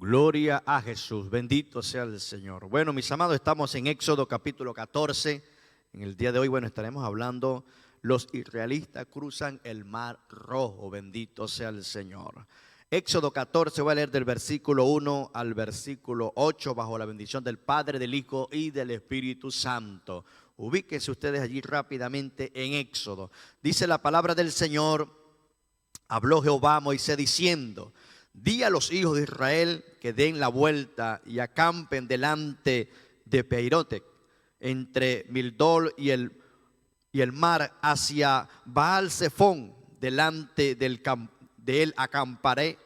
Gloria a Jesús, bendito sea el Señor. Bueno, mis amados, estamos en Éxodo capítulo 14. En el día de hoy, estaremos hablando, los israelitas cruzan el mar rojo, bendito sea el Señor. Éxodo 14, voy a leer del versículo 1 al versículo 8, bajo la bendición del Padre, del Hijo y del Espíritu Santo. Ubíquense ustedes allí rápidamente en Éxodo. Dice la palabra del Señor: habló Jehová a Moisés diciendo: di a los hijos de Israel que den la vuelta y acampen delante de Peirotec, entre Migdol y el mar, hacia Baal Zephón, delante de él acampararé,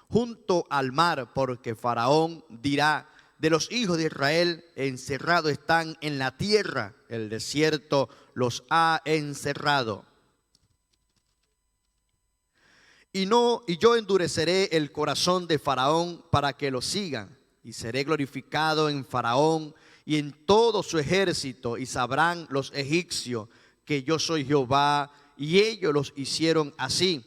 junto al mar, porque Faraón dirá: de los hijos de Israel encerrados están en la tierra, el desierto los ha encerrado. Y yo endureceré el corazón de Faraón para que lo sigan, y seré glorificado en Faraón y en todo su ejército, y sabrán los egipcios que yo soy Jehová. Y ellos los hicieron así.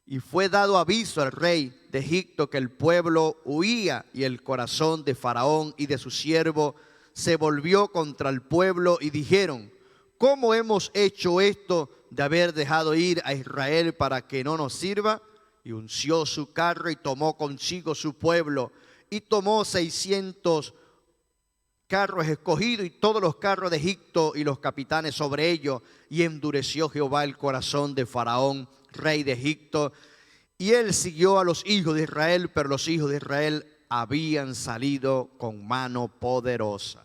Y fue dado aviso al rey de Egipto que el pueblo huía, y el corazón de Faraón y de su siervo se volvió contra el pueblo, y dijeron: ¿cómo hemos hecho esto de haber dejado ir a Israel para que no nos sirva? Y unció su carro y tomó consigo su pueblo, y tomó 600 carros escogidos y todos los carros de Egipto y los capitanes sobre ellos, y endureció Jehová el corazón de Faraón, rey de Egipto, y él siguió a los hijos de Israel, pero los hijos de Israel habían salido con mano poderosa.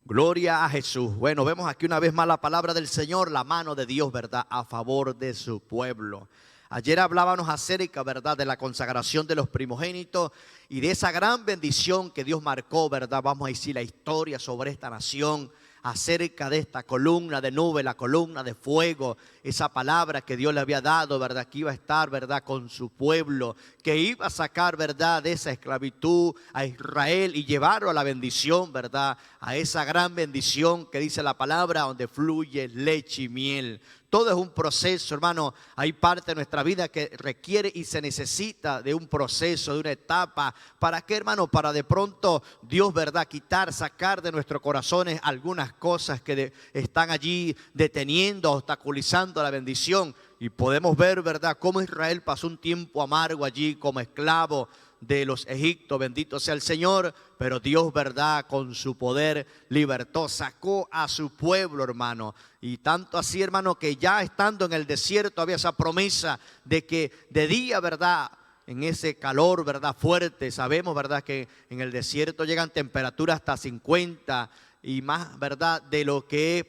Gloria a Jesús. Bueno, vemos aquí una vez más la palabra del Señor, la mano de Dios, ¿verdad?, a favor de su pueblo. Ayer hablábamos acerca, ¿verdad?, de la consagración de los primogénitos y de esa gran bendición que Dios marcó, ¿verdad? Vamos a decir la historia sobre esta nación, acerca de esta columna de nube, la columna de fuego, esa palabra que Dios le había dado, ¿verdad?, que iba a estar, ¿verdad?, con su pueblo, que iba a sacar, ¿verdad?, de esa esclavitud a Israel y llevarlo a la bendición, ¿verdad?, a esa gran bendición que dice la palabra, donde fluye leche y miel. Todo es un proceso, hermano. Hay parte de nuestra vida que requiere y se necesita de un proceso, de una etapa. ¿Para qué, hermano? Para de pronto Dios, ¿verdad?, sacar de nuestros corazones algunas cosas que están allí deteniendo, obstaculizando la bendición. Y podemos ver, ¿verdad?, cómo Israel pasó un tiempo amargo allí como esclavo de los egipcios, bendito sea el Señor, pero Dios, ¿verdad?, con su poder libertó, sacó a su pueblo, hermano. Y tanto así, hermano, que ya estando en el desierto había esa promesa de que de día, ¿verdad?, en ese calor, ¿verdad?, fuerte, sabemos, ¿verdad?, que en el desierto llegan temperaturas hasta 50 y más, ¿verdad?, de lo que es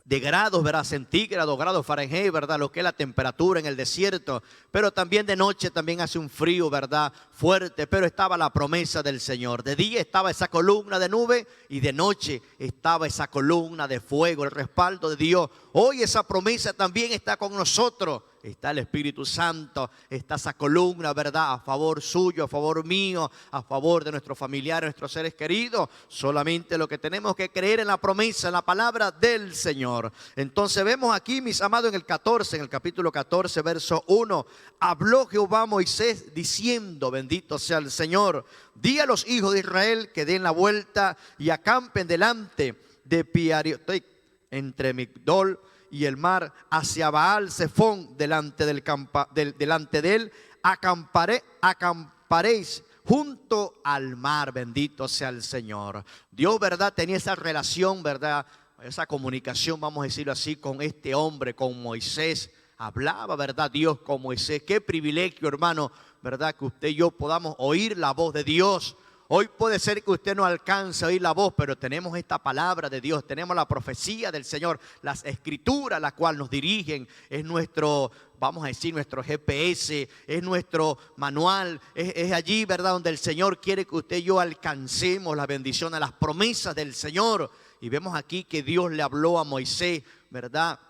de grados, ¿verdad?, centígrados, grados Fahrenheit, ¿verdad?, lo que es la temperatura en el desierto. Pero también de noche también hace un frío, ¿verdad?, fuerte, pero estaba la promesa del Señor. De día estaba esa columna de nube y de noche estaba esa columna de fuego, el respaldo de Dios. Hoy esa promesa también está con nosotros. Está el Espíritu Santo, está esa columna, ¿verdad?, a favor suyo, a favor mío, a favor de nuestros familiares, nuestros seres queridos. Solamente lo que tenemos que creer en la promesa, en la palabra del Señor. Entonces vemos aquí, mis amados, en el capítulo 14, verso 1. Habló Jehová a Moisés diciendo: bendito sea el Señor, di a los hijos de Israel que den la vuelta y acampen delante de Piariotic, entre Migdol y el mar, hacia Baal Zephón, delante de él acamparéis junto al mar, bendito sea el Señor. Dios, ¿verdad?, tenía esa relación, ¿verdad?, esa comunicación, vamos a decirlo así, con este hombre, con Moisés. Hablaba, ¿verdad?, Dios con Moisés. Qué privilegio, hermano, ¿verdad?, que usted y yo podamos oír la voz de Dios. Hoy puede ser que usted no alcance a oír la voz, pero tenemos esta palabra de Dios, tenemos la profecía del Señor, las escrituras, las cuales nos dirigen. Es nuestro, vamos a decir, nuestro GPS, es nuestro manual, es allí, ¿verdad?, donde el Señor quiere que usted y yo alcancemos la bendición de las promesas del Señor. Y vemos aquí que Dios le habló a Moisés, ¿verdad?,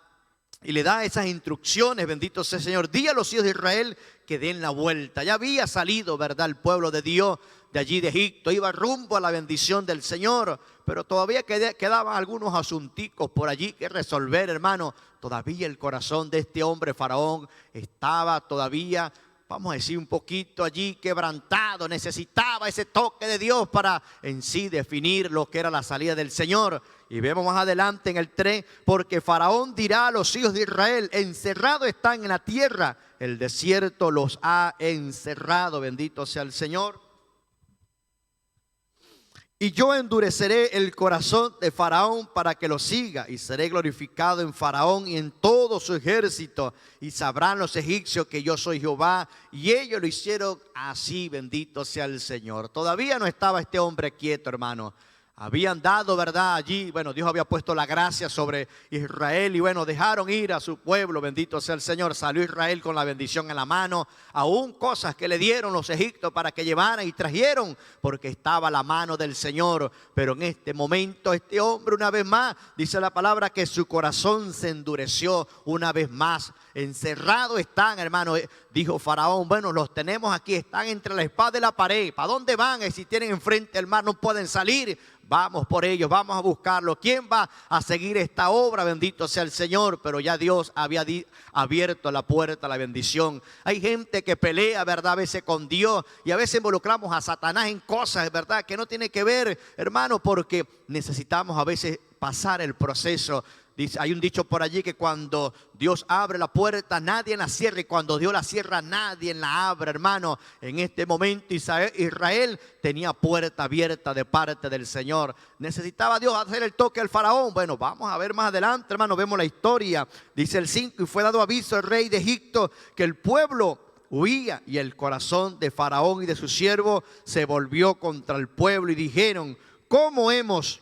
y le da esas instrucciones, bendito sea el Señor. Di a los hijos de Israel que den la vuelta. Ya había salido, ¿verdad?, el pueblo de Dios de allí de Egipto. Iba rumbo a la bendición del Señor. Pero todavía quedaban algunos asunticos por allí que resolver, hermano. Todavía el corazón de este hombre Faraón estaba todavía vamos a decir, un poquito allí quebrantado, necesitaba ese toque de Dios para en sí definir lo que era la salida del Señor. Y vemos más adelante en el 3, porque Faraón dirá a los hijos de Israel, encerrados están en la tierra, el desierto los ha encerrado, bendito sea el Señor. Y yo endureceré el corazón de Faraón para que lo siga, y seré glorificado en Faraón y en todo su ejército, y sabrán los egipcios que yo soy Jehová. Y ellos lo hicieron así, bendito sea el Señor. Todavía no estaba este hombre quieto, hermano. Habían dado, ¿verdad? Allí, bueno, Dios había puesto la gracia sobre Israel y bueno, dejaron ir a su pueblo, bendito sea el Señor. Salió Israel con la bendición en la mano, aún cosas que le dieron los egipcios para que llevaran y trajeron, porque estaba la mano del Señor. Pero en este momento este hombre una vez más, dice la palabra que su corazón se endureció una vez más. Encerrados están, hermano, dijo Faraón, bueno, los tenemos aquí, están entre la espada y la pared. ¿Para dónde van? Si tienen enfrente el mar no pueden salir. Vamos por ellos, vamos a buscarlos. ¿Quién va a seguir esta obra? Bendito sea el Señor. Pero ya Dios había abierto la puerta a la bendición. Hay gente que pelea, ¿verdad? A veces con Dios y a veces involucramos a Satanás en cosas, ¿verdad? Que no tiene que ver, hermano, porque necesitamos a veces pasar el proceso. Dice, hay un dicho por allí que cuando Dios abre la puerta, nadie la cierra. Y cuando Dios la cierra, nadie la abre, hermano. En este momento Israel tenía puerta abierta de parte del Señor. Necesitaba Dios hacer el toque al faraón. Bueno, vamos a ver más adelante, hermano. Vemos la historia. Dice el 5, y fue dado aviso al rey de Egipto que el pueblo huía. Y el corazón de Faraón y de su siervo se volvió contra el pueblo. Y dijeron, ¿cómo hemos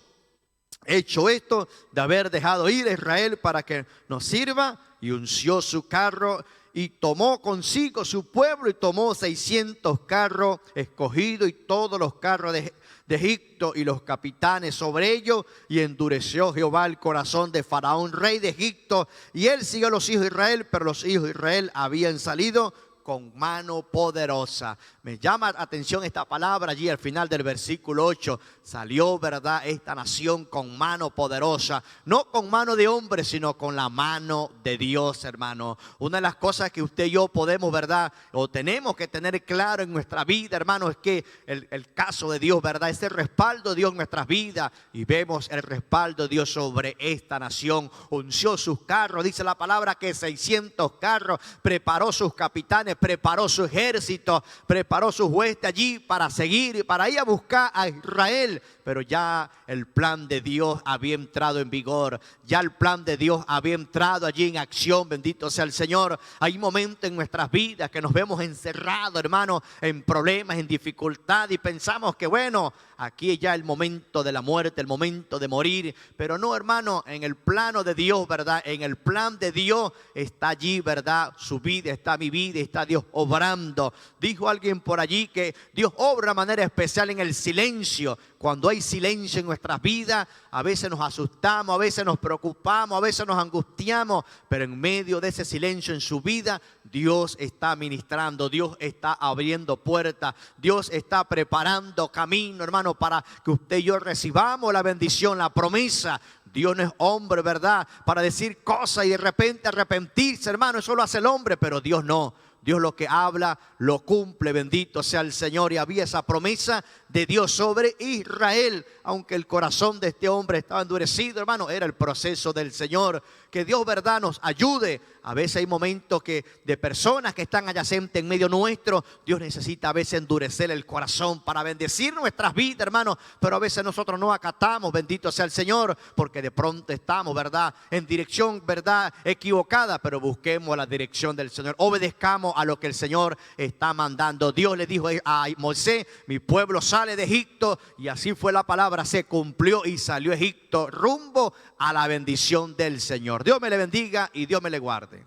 hecho esto de haber dejado ir a Israel para que nos sirva? Y unció su carro y tomó consigo su pueblo y tomó 600 carros escogidos y todos los carros de Egipto y los capitanes sobre ellos, y endureció Jehová el corazón de Faraón, rey de Egipto, y él siguió a los hijos de Israel, pero los hijos de Israel habían salido con mano poderosa. Me llama la atención esta palabra allí al final del versículo 8. Salió, ¿verdad?, esta nación con mano poderosa. No con mano de hombre, sino con la mano de Dios, hermano. Una de las cosas que usted y yo podemos, ¿verdad?, o tenemos que tener claro en nuestra vida, hermano, es que el caso de Dios, ¿verdad?, es el respaldo de Dios en nuestras vidas. Y vemos el respaldo de Dios sobre esta nación. Unció sus carros, dice la palabra que 600 carros, preparó sus capitanes, preparó su ejército, preparó sus huestes allí para seguir y para ir a buscar a Israel. Pero ya el plan de Dios había entrado en vigor, ya el plan de Dios había entrado allí en acción, bendito sea el Señor. Hay momentos en nuestras vidas que nos vemos encerrados, hermano, en problemas, en dificultad, y pensamos que bueno, aquí es ya el momento de la muerte, el momento de morir. Pero no, hermano, en el plano de Dios, ¿verdad? En el plan de Dios está allí, ¿verdad? Su vida, está mi vida, está Dios obrando. Dijo alguien por allí que Dios obra de manera especial en el silencio. Cuando hay silencio en nuestras vidas, a veces nos asustamos, a veces nos preocupamos, a veces nos angustiamos, pero en medio de ese silencio en su vida, Dios está ministrando, Dios está abriendo puertas, Dios está preparando camino, hermano, para que usted y yo recibamos la bendición, la promesa. Dios no es hombre, ¿verdad?, para decir cosas y de repente arrepentirse, hermano. Eso lo hace el hombre, pero Dios no. Dios lo que habla, lo cumple, bendito sea el Señor. Y había esa promesa de Dios sobre Israel. Aunque el corazón de este hombre estaba endurecido, hermano, era el proceso del Señor. Que Dios, verdad, nos ayude. A veces hay momentos que de personas que están adyacentes en medio nuestro, Dios necesita a veces endurecer el corazón para bendecir nuestras vidas, hermano. Pero a veces nosotros no acatamos, bendito sea el Señor, porque de pronto estamos, verdad, en dirección, verdad, equivocada. Pero busquemos la dirección del Señor, obedezcamos a lo que el Señor está mandando. Dios le dijo a Moisés, mi pueblo sale de Egipto, y así fue la palabra, se cumplió y salió Egipto rumbo a la bendición del Señor. Dios me le bendiga y Dios me le guarde.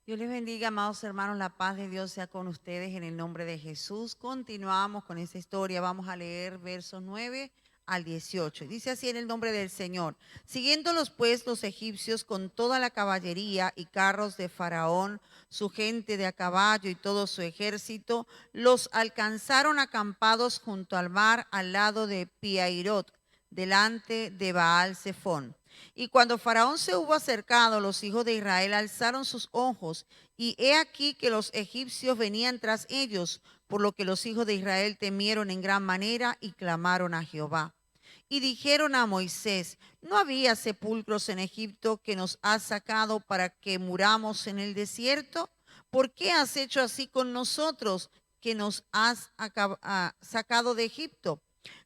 Dios les bendiga, amados hermanos, la paz de Dios sea con ustedes en el nombre de Jesús. Continuamos con esta historia, vamos a leer versos 9 al 18. Dice así en el nombre del Señor. Siguiéndolos pues los egipcios con toda la caballería y carros de Faraón, su gente de a caballo y todo su ejército, los alcanzaron acampados junto al mar al lado de Pi-hahirot, delante de Baal-zephón. Y cuando Faraón se hubo acercado, los hijos de Israel alzaron sus ojos Y he aquí que los egipcios venían tras ellos, por lo que los hijos de Israel temieron en gran manera y clamaron a Jehová. Y dijeron a Moisés: ¿no había sepulcros en Egipto que nos has sacado para que muramos en el desierto? ¿Por qué has hecho así con nosotros, que nos has sacado de Egipto?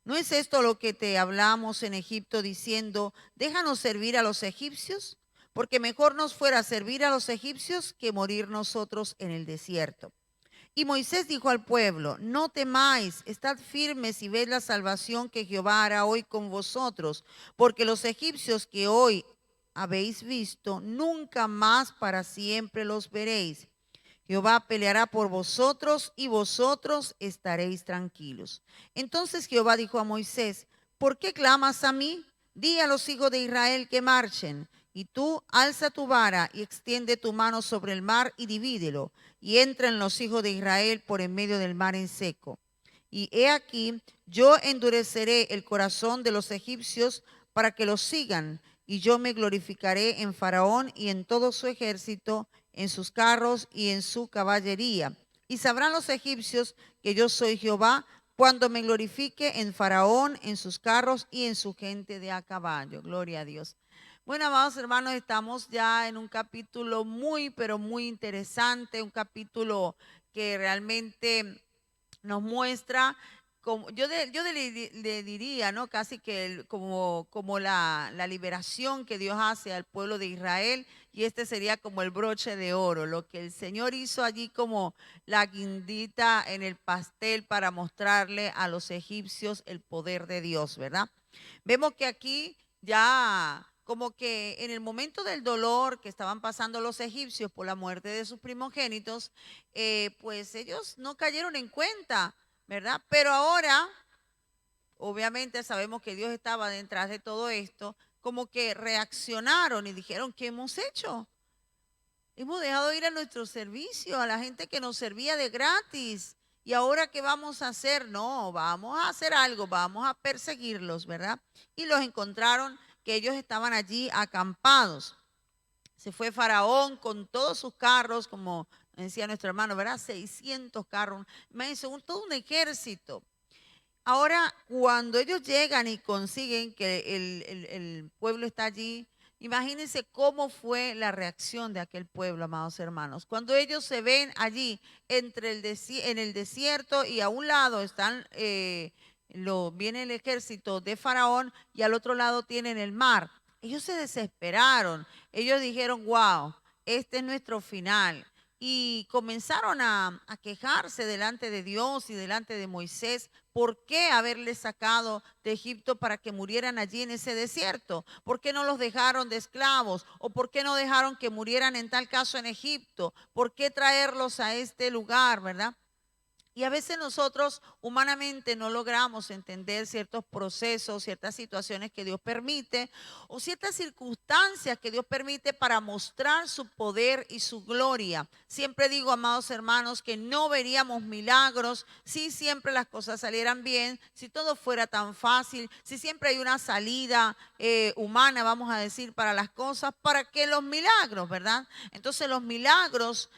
¿No es esto lo que te hablamos en Egipto diciendo: déjanos servir a los egipcios? Porque mejor nos fuera servir a los egipcios que morir nosotros en el desierto. Y Moisés dijo al pueblo: no temáis, estad firmes y ved la salvación que Jehová hará hoy con vosotros, porque los egipcios que hoy habéis visto, nunca más para siempre los veréis. Jehová peleará por vosotros y vosotros estaréis tranquilos. Entonces Jehová dijo a Moisés: ¿por qué clamas a mí? Di a los hijos de Israel que marchen. Y tú alza tu vara y extiende tu mano sobre el mar y divídelo. Y entren los hijos de Israel por en medio del mar en seco. Y he aquí, yo endureceré el corazón de los egipcios para que los sigan. Y yo me glorificaré en Faraón y en todo su ejército, en sus carros y en su caballería. Y sabrán los egipcios que yo soy Jehová cuando me glorifique en Faraón, en sus carros y en su gente de a caballo. Gloria a Dios. Bueno, amados hermanos, estamos ya en un capítulo muy, pero muy interesante, un capítulo que realmente nos muestra, como, le diría, ¿no? Casi que como la liberación que Dios hace al pueblo de Israel, y este sería como el broche de oro, lo que el Señor hizo allí como la guindita en el pastel para mostrarle a los egipcios el poder de Dios, ¿verdad? Vemos que aquí ya como que en el momento del dolor que estaban pasando los egipcios por la muerte de sus primogénitos, pues ellos no cayeron en cuenta, ¿verdad? Pero ahora, obviamente sabemos que Dios estaba detrás de todo esto, como que reaccionaron y dijeron: ¿qué hemos hecho? Hemos dejado ir a nuestro servicio, a la gente que nos servía de gratis. ¿Y ahora qué vamos a hacer? No, vamos a hacer algo, vamos a perseguirlos, ¿verdad? Y los encontraron que ellos estaban allí acampados. Se fue Faraón con todos sus carros, como decía nuestro hermano, ¿verdad? 600 carros, imagínense, todo un ejército. Ahora, cuando ellos llegan y consiguen que el pueblo está allí, imagínense cómo fue la reacción de aquel pueblo, amados hermanos. Cuando ellos se ven allí en el desierto, y a un lado están, viene el ejército de Faraón y al otro lado tienen el mar. Ellos se desesperaron. Ellos dijeron: wow, este es nuestro final. Y comenzaron a quejarse delante de Dios y delante de Moisés. ¿Por qué haberles sacado de Egipto para que murieran allí en ese desierto? ¿Por qué no los dejaron de esclavos? ¿O por qué no dejaron que murieran en tal caso en Egipto? ¿Por qué traerlos a este lugar, verdad? Y a veces nosotros humanamente no logramos entender ciertos procesos, ciertas situaciones que Dios permite, o ciertas circunstancias que Dios permite para mostrar su poder y su gloria. Siempre digo, amados hermanos, que no veríamos milagros si siempre las cosas salieran bien, si todo fuera tan fácil, si siempre hay una salida humana, vamos a decir, para las cosas. ¿Para qué los milagros, verdad? Entonces los milagros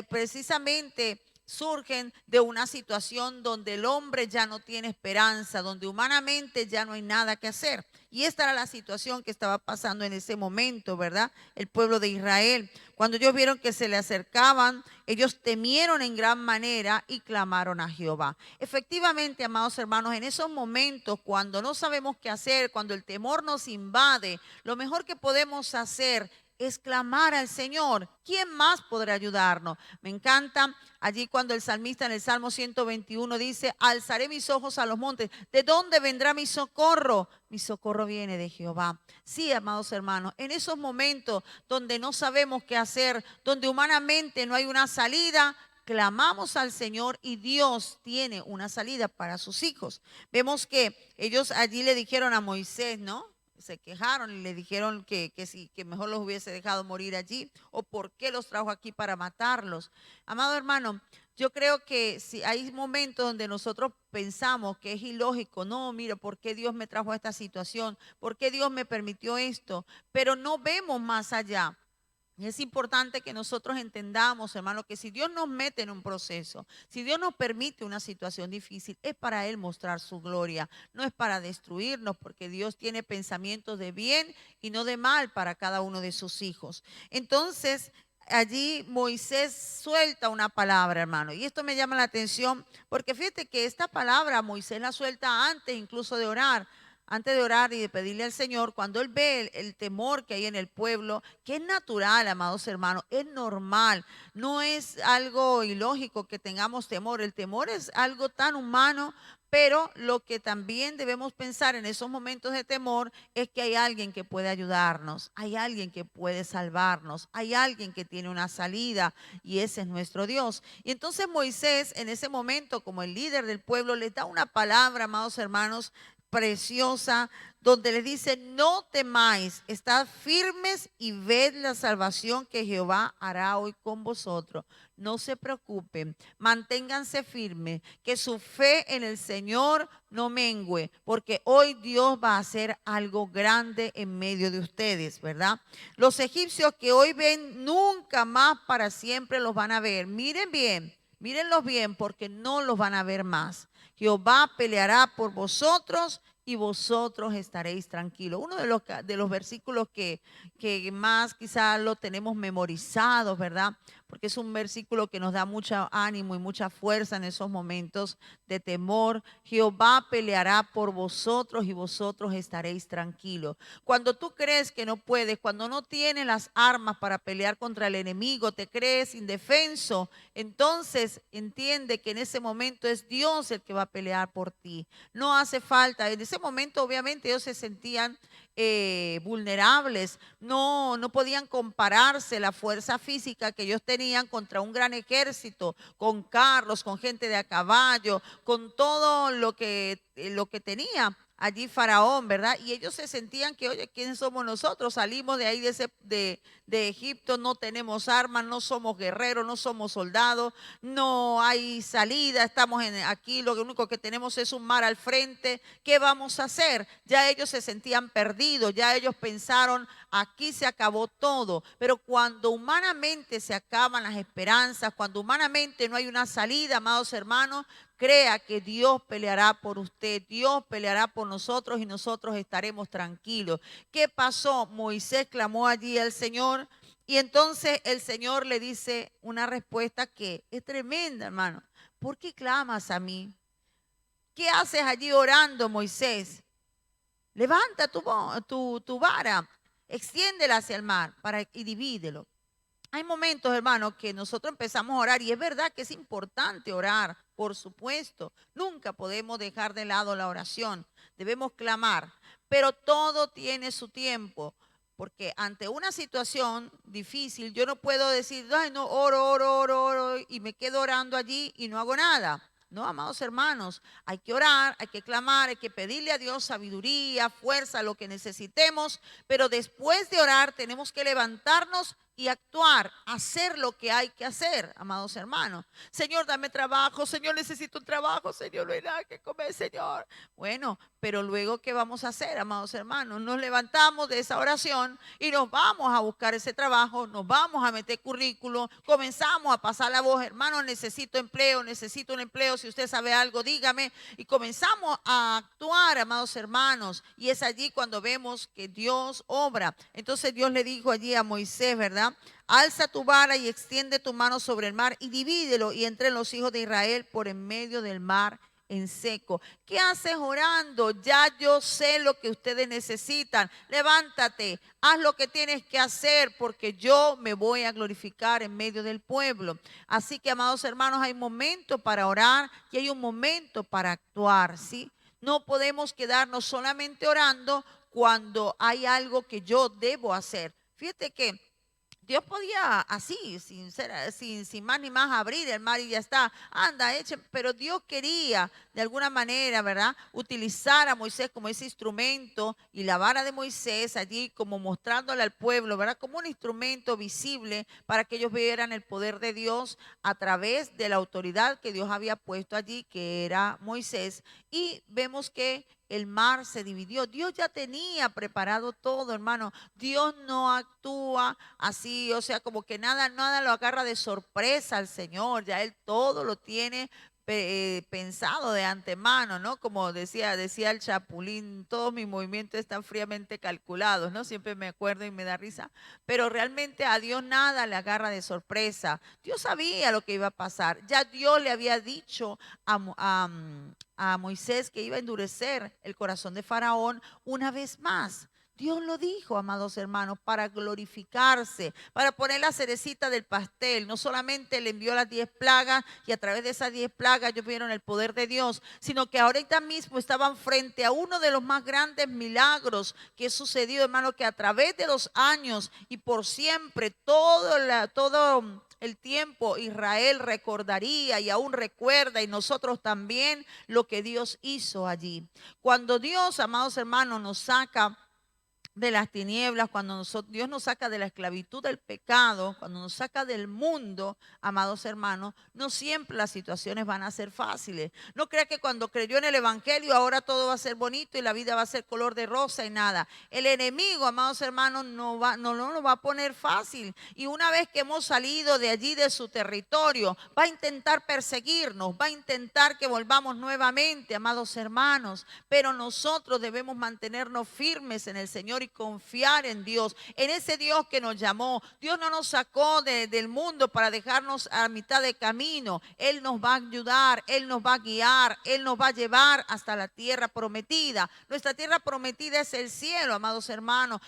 precisamente surgen de una situación donde el hombre ya no tiene esperanza, donde humanamente ya no hay nada que hacer. Y esta era la situación que estaba pasando en ese momento, ¿verdad? El pueblo de Israel. Cuando ellos vieron que se le acercaban, ellos temieron en gran manera y clamaron a Jehová. Efectivamente, amados hermanos, en esos momentos, cuando no sabemos qué hacer, cuando el temor nos invade, lo mejor que podemos hacer es clamar al Señor. ¿Quién más podrá ayudarnos? Me encanta allí cuando el salmista en el Salmo 121 dice: alzaré mis ojos a los montes. ¿De dónde vendrá mi socorro? Mi socorro viene de Jehová. Sí, amados hermanos, en esos momentos donde no sabemos qué hacer, donde humanamente no hay una salida, clamamos al Señor y Dios tiene una salida para sus hijos. Vemos que ellos allí le dijeron a Moisés, ¿no? Se quejaron y le dijeron que mejor los hubiese dejado morir allí, o por qué los trajo aquí para matarlos. Amado hermano, yo creo que si hay momentos donde nosotros pensamos que es ilógico: no, mira, ¿por qué Dios me trajo a esta situación? ¿Por qué Dios me permitió esto? Pero no vemos más allá. Y es importante que nosotros entendamos, hermano, que si Dios nos mete en un proceso, si Dios nos permite una situación difícil, es para Él mostrar su gloria, no es para destruirnos, porque Dios tiene pensamientos de bien y no de mal para cada uno de sus hijos. Entonces, allí Moisés suelta una palabra, hermano, y esto me llama la atención, porque fíjate que esta palabra Moisés la suelta antes incluso de orar. Antes de orar y de pedirle al Señor, cuando Él ve el temor que hay en el pueblo, que es natural, amados hermanos, es normal, no es algo ilógico que tengamos temor. El temor es algo tan humano, pero lo que también debemos pensar en esos momentos de temor es que hay alguien que puede ayudarnos, hay alguien que puede salvarnos, hay alguien que tiene una salida y ese es nuestro Dios. Y entonces Moisés en ese momento, como el líder del pueblo, les da una palabra, amados hermanos, preciosa, donde le dice: no temáis, estad firmes y ved la salvación que Jehová hará hoy con vosotros. No se preocupen, manténganse firmes, que su fe en el Señor no mengüe, porque hoy Dios va a hacer algo grande en medio de ustedes, ¿verdad? Los egipcios que hoy ven, nunca más para siempre los van a ver. Miren bien, mírenlos bien, porque no los van a ver más. Jehová peleará por vosotros y vosotros estaréis tranquilos. Uno de los versículos que más quizás lo tenemos memorizados, ¿verdad? Porque es un versículo que nos da mucho ánimo y mucha fuerza en esos momentos de temor. Jehová peleará por vosotros y vosotros estaréis tranquilos. Cuando tú crees que no puedes, cuando no tienes las armas para pelear contra el enemigo, te crees indefenso, entonces entiende que en ese momento es Dios el que va a pelear por ti. No hace falta. En ese momento obviamente ellos se sentían vulnerables, no podían compararse la fuerza física que ellos tenían contra un gran ejército, con carros, con gente de a caballo, con todo lo que tenía allí Faraón, ¿verdad? Y ellos se sentían que, oye, ¿quiénes somos nosotros? Salimos de ahí de Egipto, no tenemos armas, no somos guerreros, no somos soldados, no hay salida, estamos aquí, lo único que tenemos es un mar al frente. ¿Qué vamos a hacer? Ya ellos se sentían perdidos, ya ellos pensaron, aquí se acabó todo. Pero cuando humanamente se acaban las esperanzas, cuando humanamente no hay una salida, amados hermanos, crea que Dios peleará por usted, Dios peleará por nosotros y nosotros estaremos tranquilos. ¿Qué pasó? Moisés clamó allí al Señor y entonces el Señor le dice una respuesta que es tremenda, hermano. ¿Por qué clamas a mí? ¿Qué haces allí orando, Moisés? Levanta tu vara, extiéndela hacia el mar y divídelo. Hay momentos, hermanos, que nosotros empezamos a orar y es verdad que es importante orar, por supuesto. Nunca podemos dejar de lado la oración. Debemos clamar, pero todo tiene su tiempo. Porque ante una situación difícil, yo no puedo decir, ay, no, oro, y me quedo orando allí y no hago nada. No, amados hermanos, hay que orar, hay que clamar, hay que pedirle a Dios sabiduría, fuerza, lo que necesitemos, pero después de orar tenemos que levantarnos y actuar, hacer lo que hay que hacer, amados hermanos. Señor, dame trabajo, Señor, necesito un trabajo, Señor, no hay nada que comer, Señor. Bueno, pero luego, ¿qué vamos a hacer, amados hermanos? Nos levantamos de esa oración y nos vamos a buscar ese trabajo, nos vamos a meter currículo, comenzamos a pasar la voz, hermano, necesito un empleo, si usted sabe algo, dígame, y comenzamos a actuar, amados hermanos, y es allí cuando vemos que Dios obra. Entonces Dios le dijo allí a Moisés, ¿verdad? Alza tu vara y extiende tu mano sobre el mar y divídelo y entre los hijos de Israel por en medio del mar en seco. ¿Qué haces orando? Ya yo sé lo que ustedes necesitan. Levántate, haz lo que tienes que hacer porque yo me voy a glorificar en medio del pueblo. Así que, amados hermanos, hay momentos para orar y hay un momento para actuar, ¿sí? No podemos quedarnos solamente orando cuando hay algo que yo debo hacer. Fíjate que Dios podía así, sin más ni más, abrir el mar y ya está. Anda, echen. Pero Dios quería, de alguna manera, ¿verdad?, utilizar a Moisés como ese instrumento y la vara de Moisés allí como mostrándole al pueblo, ¿verdad?, como un instrumento visible para que ellos vieran el poder de Dios a través de la autoridad que Dios había puesto allí, que era Moisés. Y vemos que el mar se dividió. Dios ya tenía preparado todo, hermano. Dios no actúa así, o sea, como que nada lo agarra de sorpresa al Señor. Ya Él todo lo tiene pensado de antemano, ¿no? Como decía el Chapulín, todos mis movimientos están fríamente calculados, ¿no? Siempre me acuerdo y me da risa, pero realmente a Dios nada le agarra de sorpresa. Dios sabía lo que iba a pasar. Ya Dios le había dicho a Moisés que iba a endurecer el corazón de Faraón una vez más. Dios lo dijo, amados hermanos, para glorificarse, para poner la cerecita del pastel. No solamente le envió las 10 plagas y a través de esas 10 plagas ellos vieron el poder de Dios, sino que ahorita mismo estaban frente a uno de los más grandes milagros que sucedió, hermano, que a través de los años y por siempre, todo el tiempo Israel recordaría y aún recuerda, y nosotros también, lo que Dios hizo allí. Cuando Dios, amados hermanos, nos saca de las tinieblas, cuando Dios nos saca de la esclavitud del pecado, cuando nos saca del mundo, amados hermanos, no siempre las situaciones van a ser fáciles. No crea que cuando creyó en el Evangelio ahora todo va a ser bonito y la vida va a ser color de rosa y nada. El enemigo, amados hermanos, no lo va a poner fácil. Y una vez que hemos salido de allí, de su territorio, va a intentar perseguirnos, va a intentar que volvamos nuevamente, amados hermanos. Pero nosotros debemos mantenernos firmes en el Señor y confiar en Dios, en ese Dios que nos llamó. Dios no nos sacó del mundo para dejarnos a mitad de camino. Él nos va a ayudar, Él nos va a guiar, Él nos va a llevar hasta la tierra prometida. Nuestra tierra prometida es el cielo, amados hermanos.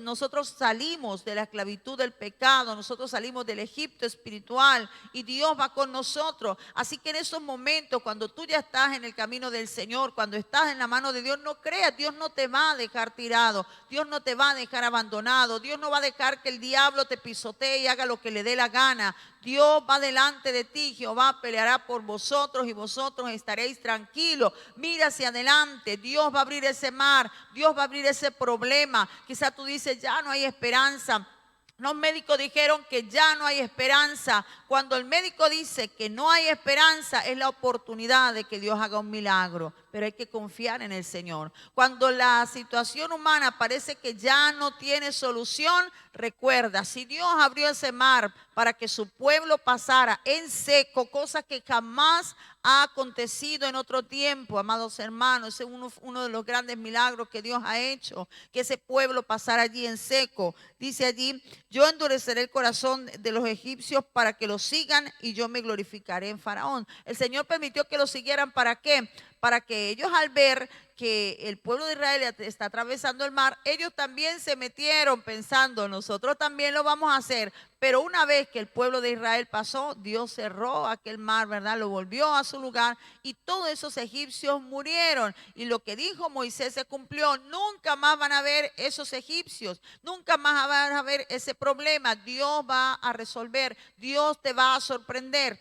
Nosotros salimos de la esclavitud del pecado, nosotros salimos del Egipto espiritual y Dios va con nosotros. Así que en esos momentos, cuando tú ya estás en el camino del Señor, cuando estás en la mano de Dios, no creas, Dios no te va a dejar tirado. Dios no te va a dejar abandonado. Dios no va a dejar que el diablo te pisotee y haga lo que le dé la gana. Dios va delante de ti. Jehová peleará por vosotros y vosotros estaréis tranquilos. Mira hacia adelante. Dios va a abrir ese mar. Dios va a abrir ese problema. Quizá tú dices, ya no hay esperanza. Los médicos dijeron que ya no hay esperanza. Cuando el médico dice que no hay esperanza, es la oportunidad de que Dios haga un milagro. Pero hay que confiar en el Señor. Cuando la situación humana parece que ya no tiene solución, recuerda, si Dios abrió ese mar para que su pueblo pasara en seco, cosa que jamás ha acontecido en otro tiempo, amados hermanos, ese es uno de los grandes milagros que Dios ha hecho, que ese pueblo pasara allí en seco. Dice allí, yo endureceré el corazón de los egipcios para que los sigan y yo me glorificaré en Faraón. El Señor permitió que los siguieran, ¿para qué? Para que ellos, al ver que el pueblo de Israel está atravesando el mar, ellos también se metieron pensando, nosotros también lo vamos a hacer. Pero una vez que el pueblo de Israel pasó, Dios cerró aquel mar, ¿verdad? Lo volvió a su lugar y todos esos egipcios murieron. Y lo que dijo Moisés se cumplió. Nunca más van a ver esos egipcios, nunca más van a ver ese problema. Dios va a resolver, Dios te va a sorprender.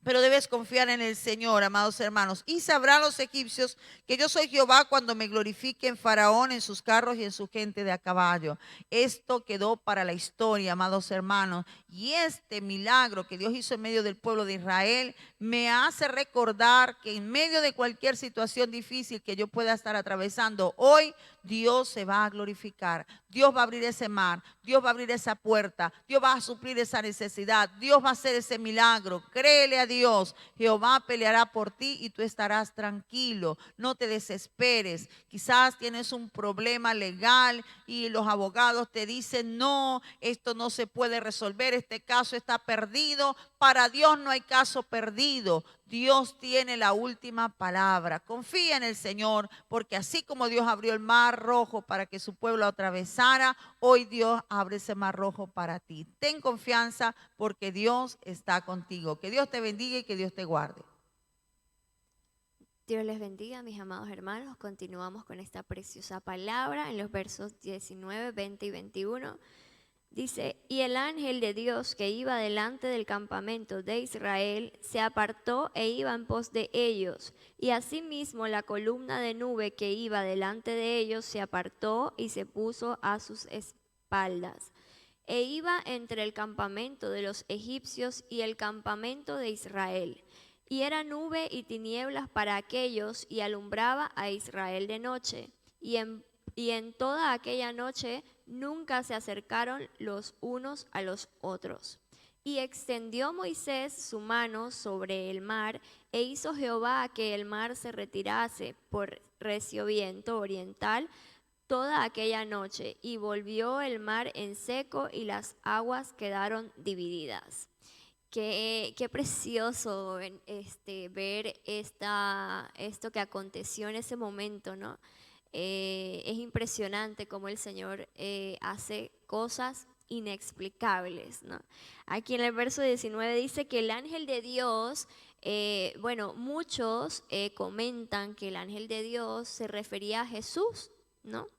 Pero debes confiar en el Señor, amados hermanos. Y sabrán los egipcios que yo soy Jehová cuando me glorifique en Faraón, en sus carros y en su gente de a caballo. Esto quedó para la historia, amados hermanos. Y este milagro que Dios hizo en medio del pueblo de Israel me hace recordar que en medio de cualquier situación difícil que yo pueda estar atravesando hoy, Dios se va a glorificar. Dios va a abrir ese mar, Dios va a abrir esa puerta, Dios va a suplir esa necesidad, Dios va a hacer ese milagro. Créele a Dios, Jehová peleará por ti y tú estarás tranquilo. No te desesperes. Quizás tienes un problema legal y los abogados te dicen, no, esto no se puede resolver, este caso está perdido. Para Dios no hay caso perdido. Dios tiene la última palabra. Confía en el Señor, porque así como Dios abrió el mar rojo para que su pueblo atravesara, hoy Dios abre ese mar rojo para ti. Ten confianza porque Dios está contigo. Que Dios te bendiga y que Dios te guarde. Dios les bendiga, mis amados hermanos. Continuamos con esta preciosa palabra en los versos 19, 20 y 21. Dice, y el ángel de Dios que iba delante del campamento de Israel se apartó e iba en pos de ellos. Y asimismo la columna de nube que iba delante de ellos se apartó y se puso a sus espaldas. E iba entre el campamento de los egipcios y el campamento de Israel. Y era nube y tinieblas para aquellos, y alumbraba a Israel de noche. Y en toda aquella noche nunca se acercaron los unos a los otros. Y extendió Moisés su mano sobre el mar, e hizo Jehová que el mar se retirase por recio viento oriental toda aquella noche, y volvió el mar en seco, y las aguas quedaron divididas. Qué precioso ver esto que aconteció en ese momento, ¿no? Es impresionante cómo el Señor hace cosas inexplicables, ¿no? Aquí en el verso 19 dice que el ángel de Dios, bueno, muchos comentan que el ángel de Dios se refería a Jesús, ¿no?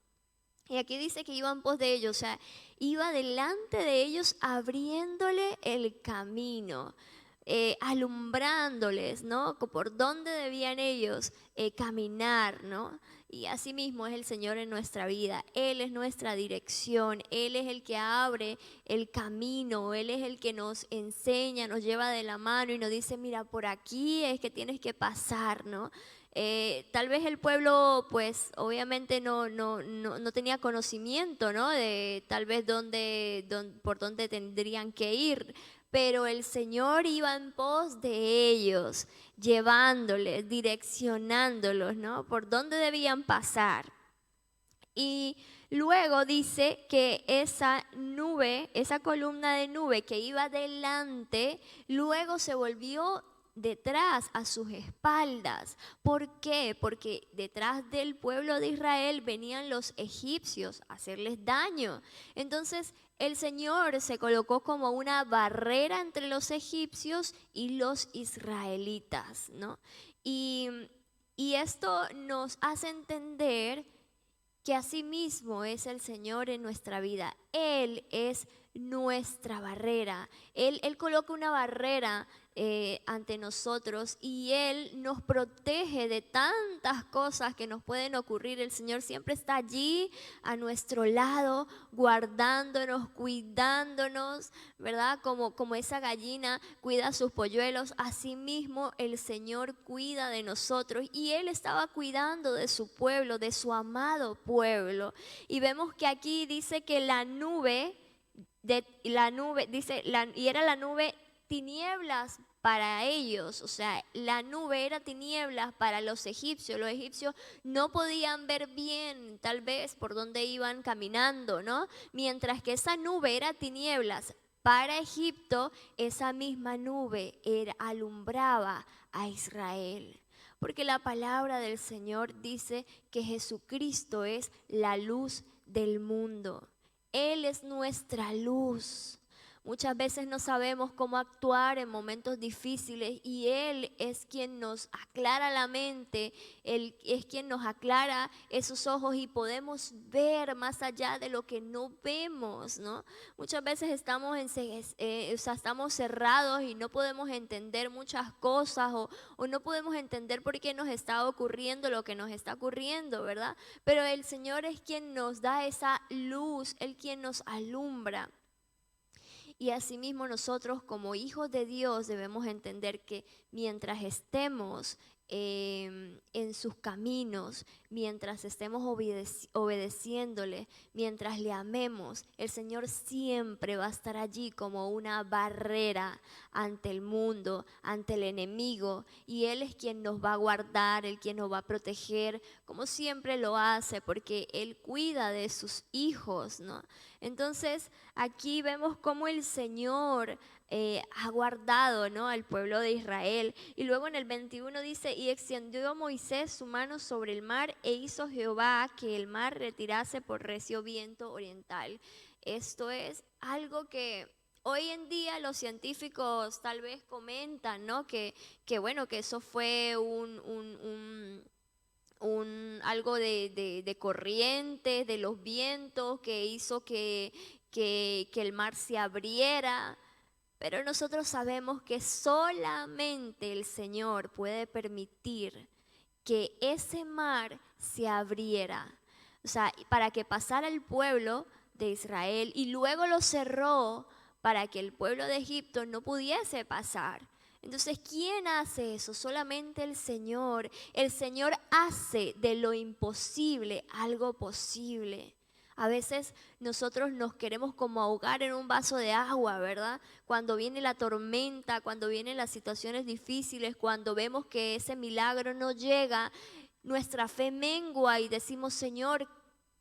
Y aquí dice que iba en pos de ellos, o sea, iba delante de ellos abriéndole el camino, alumbrándoles, ¿no? Por dónde debían ellos caminar, ¿no? Y así mismo es el Señor en nuestra vida. Él es nuestra dirección, Él es el que abre el camino, Él es el que nos enseña, nos lleva de la mano y nos dice, mira, por aquí es que tienes que pasar, ¿no? Tal vez el pueblo, pues obviamente no tenía conocimiento, ¿no? De tal vez por dónde tendrían que ir, pero el Señor iba en pos de ellos, llevándoles, direccionándolos, ¿no? Por dónde debían pasar. Y luego dice que esa nube, esa columna de nube que iba delante, luego se volvió detrás, a sus espaldas. ¿Por qué? Porque detrás del pueblo de Israel venían los egipcios a hacerles daño. Entonces el Señor se colocó como una barrera entre los egipcios y los israelitas, ¿no? Y esto nos hace entender que asimismo es el Señor en nuestra vida. Él es nuestra barrera. Él coloca una barrera ante nosotros y Él nos protege de tantas cosas que nos pueden ocurrir. El Señor siempre está allí a nuestro lado, guardándonos, cuidándonos, ¿verdad? Como esa gallina cuida a sus polluelos, así mismo el Señor cuida de nosotros y Él estaba cuidando de su pueblo, de su amado pueblo. Y vemos que aquí dice que la nube dice, y era la nube tinieblas para ellos, o sea, la nube era tinieblas para los egipcios no podían ver bien tal vez por dónde iban caminando, ¿no? Mientras que esa nube era tinieblas para Egipto, esa misma nube alumbraba a Israel. Porque la palabra del Señor dice que Jesucristo es la luz del mundo. Él es nuestra luz. Muchas veces no sabemos cómo actuar en momentos difíciles y Él es quien nos aclara la mente, Él es quien nos aclara esos ojos y podemos ver más allá de lo que no vemos, ¿no? Muchas veces estamos cerrados y no podemos entender muchas cosas o no podemos entender por qué nos está ocurriendo lo que nos está ocurriendo, ¿verdad? Pero el Señor es quien nos da esa luz, Él quien nos alumbra. Y asimismo nosotros como hijos de Dios debemos entender que mientras estemos en sus caminos, mientras estemos obedeciéndole, mientras le amemos, el Señor siempre va a estar allí como una barrera ante el mundo, ante el enemigo, y Él es quien nos va a guardar, Él quien nos va a proteger, como siempre lo hace, porque Él cuida de sus hijos, ¿no? Entonces aquí vemos cómo el Señor ha guardado, ¿no?, al pueblo de Israel. Y luego en el 21 dice, y extendió Moisés su mano sobre el mar e hizo Jehová que el mar retirase por recio viento oriental. Esto es algo que hoy en día los científicos tal vez comentan, ¿no?, que bueno, que eso fue algo de corrientes, de los vientos que hizo que el mar se abriera. Pero nosotros sabemos que solamente el Señor puede permitir que ese mar se abriera. O sea, para que pasara el pueblo de Israel y luego lo cerró para que el pueblo de Egipto no pudiese pasar. Entonces, ¿quién hace eso? Solamente el Señor. El Señor hace de lo imposible algo posible. A veces nosotros nos queremos como ahogar en un vaso de agua, ¿verdad? Cuando viene la tormenta, cuando vienen las situaciones difíciles, cuando vemos que ese milagro no llega, nuestra fe mengua y decimos, Señor,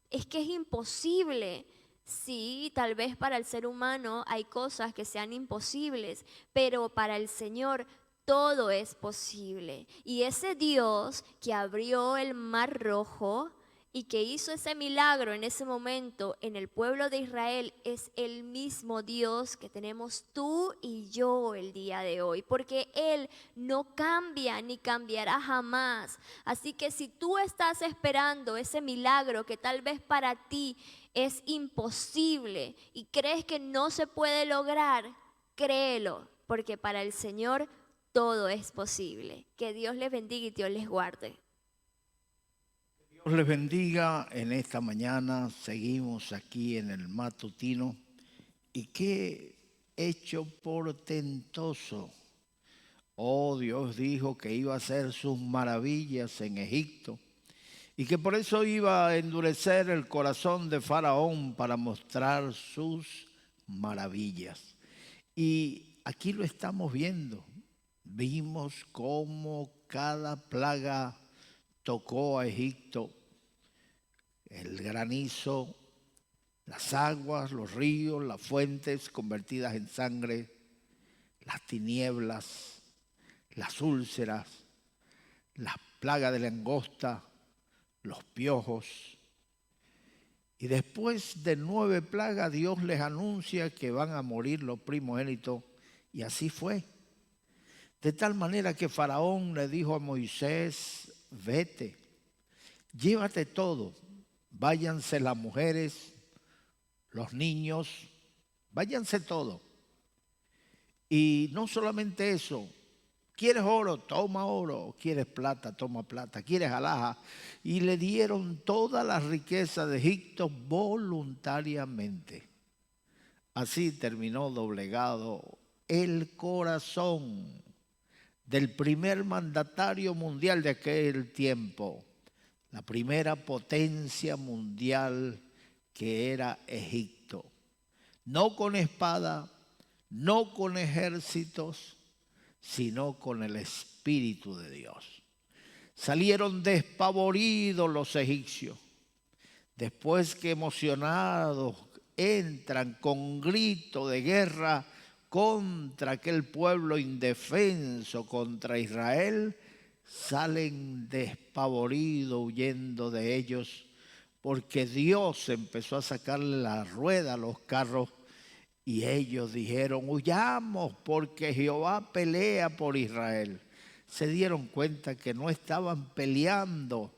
es que es imposible. Sí, tal vez para el ser humano hay cosas que sean imposibles, pero para el Señor todo es posible. Y ese Dios que abrió el mar rojo y que hizo ese milagro en ese momento en el pueblo de Israel es el mismo Dios que tenemos tú y yo el día de hoy, porque Él no cambia ni cambiará jamás. Así que si tú estás esperando ese milagro que tal vez para ti es imposible y crees que no se puede lograr, créelo, porque para el Señor todo es posible. Que Dios les bendiga y Dios les guarde. Dios les bendiga en esta mañana. Seguimos aquí en el matutino. Y qué hecho portentoso. Oh, Dios dijo que iba a hacer sus maravillas en Egipto y que por eso iba a endurecer el corazón de Faraón para mostrar sus maravillas. Y aquí lo estamos viendo. Vimos cómo cada plaga tocó a Egipto, el granizo, las aguas, los ríos, las fuentes convertidas en sangre, las tinieblas, las úlceras, las plagas de langosta, los piojos. Y después de 9 plagas, Dios les anuncia que van a morir los primogénitos, y así fue. De tal manera que Faraón le dijo a Moisés, vete, llévate todo, váyanse las mujeres, los niños, váyanse todo. Y no solamente eso, ¿quieres oro? Toma oro. ¿Quieres plata? Toma plata. ¿Quieres alhaja? Y le dieron toda la riqueza de Egipto voluntariamente. Así terminó doblegado el corazón del primer mandatario mundial de aquel tiempo, la primera potencia mundial que era Egipto. No con espada, no con ejércitos, sino con el Espíritu de Dios. Salieron despavoridos los egipcios. Después que emocionados entran con grito de guerra contra aquel pueblo indefenso, contra Israel, salen despavoridos huyendo de ellos, porque Dios empezó a sacarle la rueda a los carros y ellos dijeron, huyamos porque Jehová pelea por Israel. Se dieron cuenta que no estaban peleando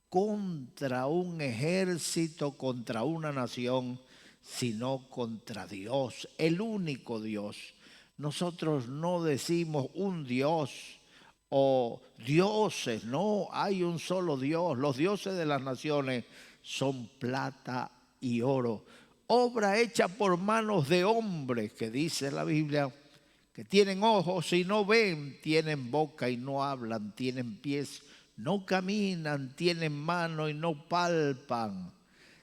contra un ejército, contra una nación, sino contra Dios, el único Dios. Nosotros no decimos un Dios o dioses, no, hay un solo Dios. Los dioses de las naciones son plata y oro, obra hecha por manos de hombres, que dice la Biblia, que tienen ojos y no ven, tienen boca y no hablan, tienen pies, no caminan, tienen mano y no palpan.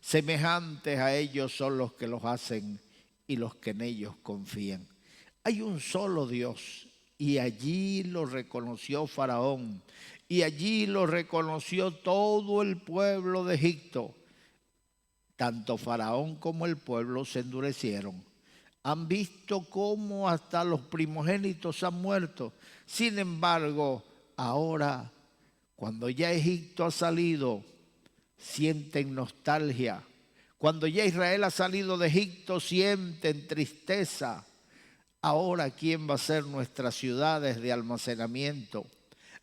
Semejantes a ellos son los que los hacen y los que en ellos confían. Hay un solo Dios y allí lo reconoció Faraón y allí lo reconoció todo el pueblo de Egipto. Tanto Faraón como el pueblo se endurecieron. Han visto cómo hasta los primogénitos han muerto. Sin embargo, ahora, cuando ya Egipto ha salido, sienten nostalgia. Cuando ya Israel ha salido de Egipto, sienten tristeza. Ahora, ¿quién va a ser nuestras ciudades de almacenamiento?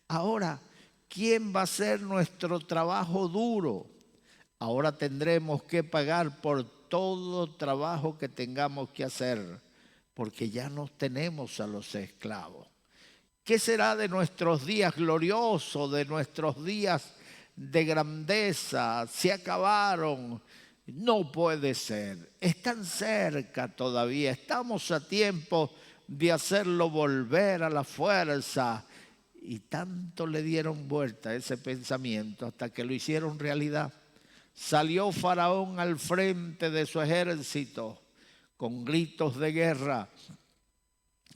Ahora, ¿quién va a ser nuestro trabajo duro? Ahora tendremos que pagar por todo trabajo que tengamos que hacer, porque ya no tenemos a los esclavos. ¿Qué será de nuestros días gloriosos, de nuestros días de grandeza? Se acabaron. No puede ser. Están cerca todavía. Estamos a tiempo de hacerlo volver a la fuerza. Y tanto le dieron vuelta a ese pensamiento hasta que lo hicieron realidad. Salió Faraón al frente de su ejército con gritos de guerra,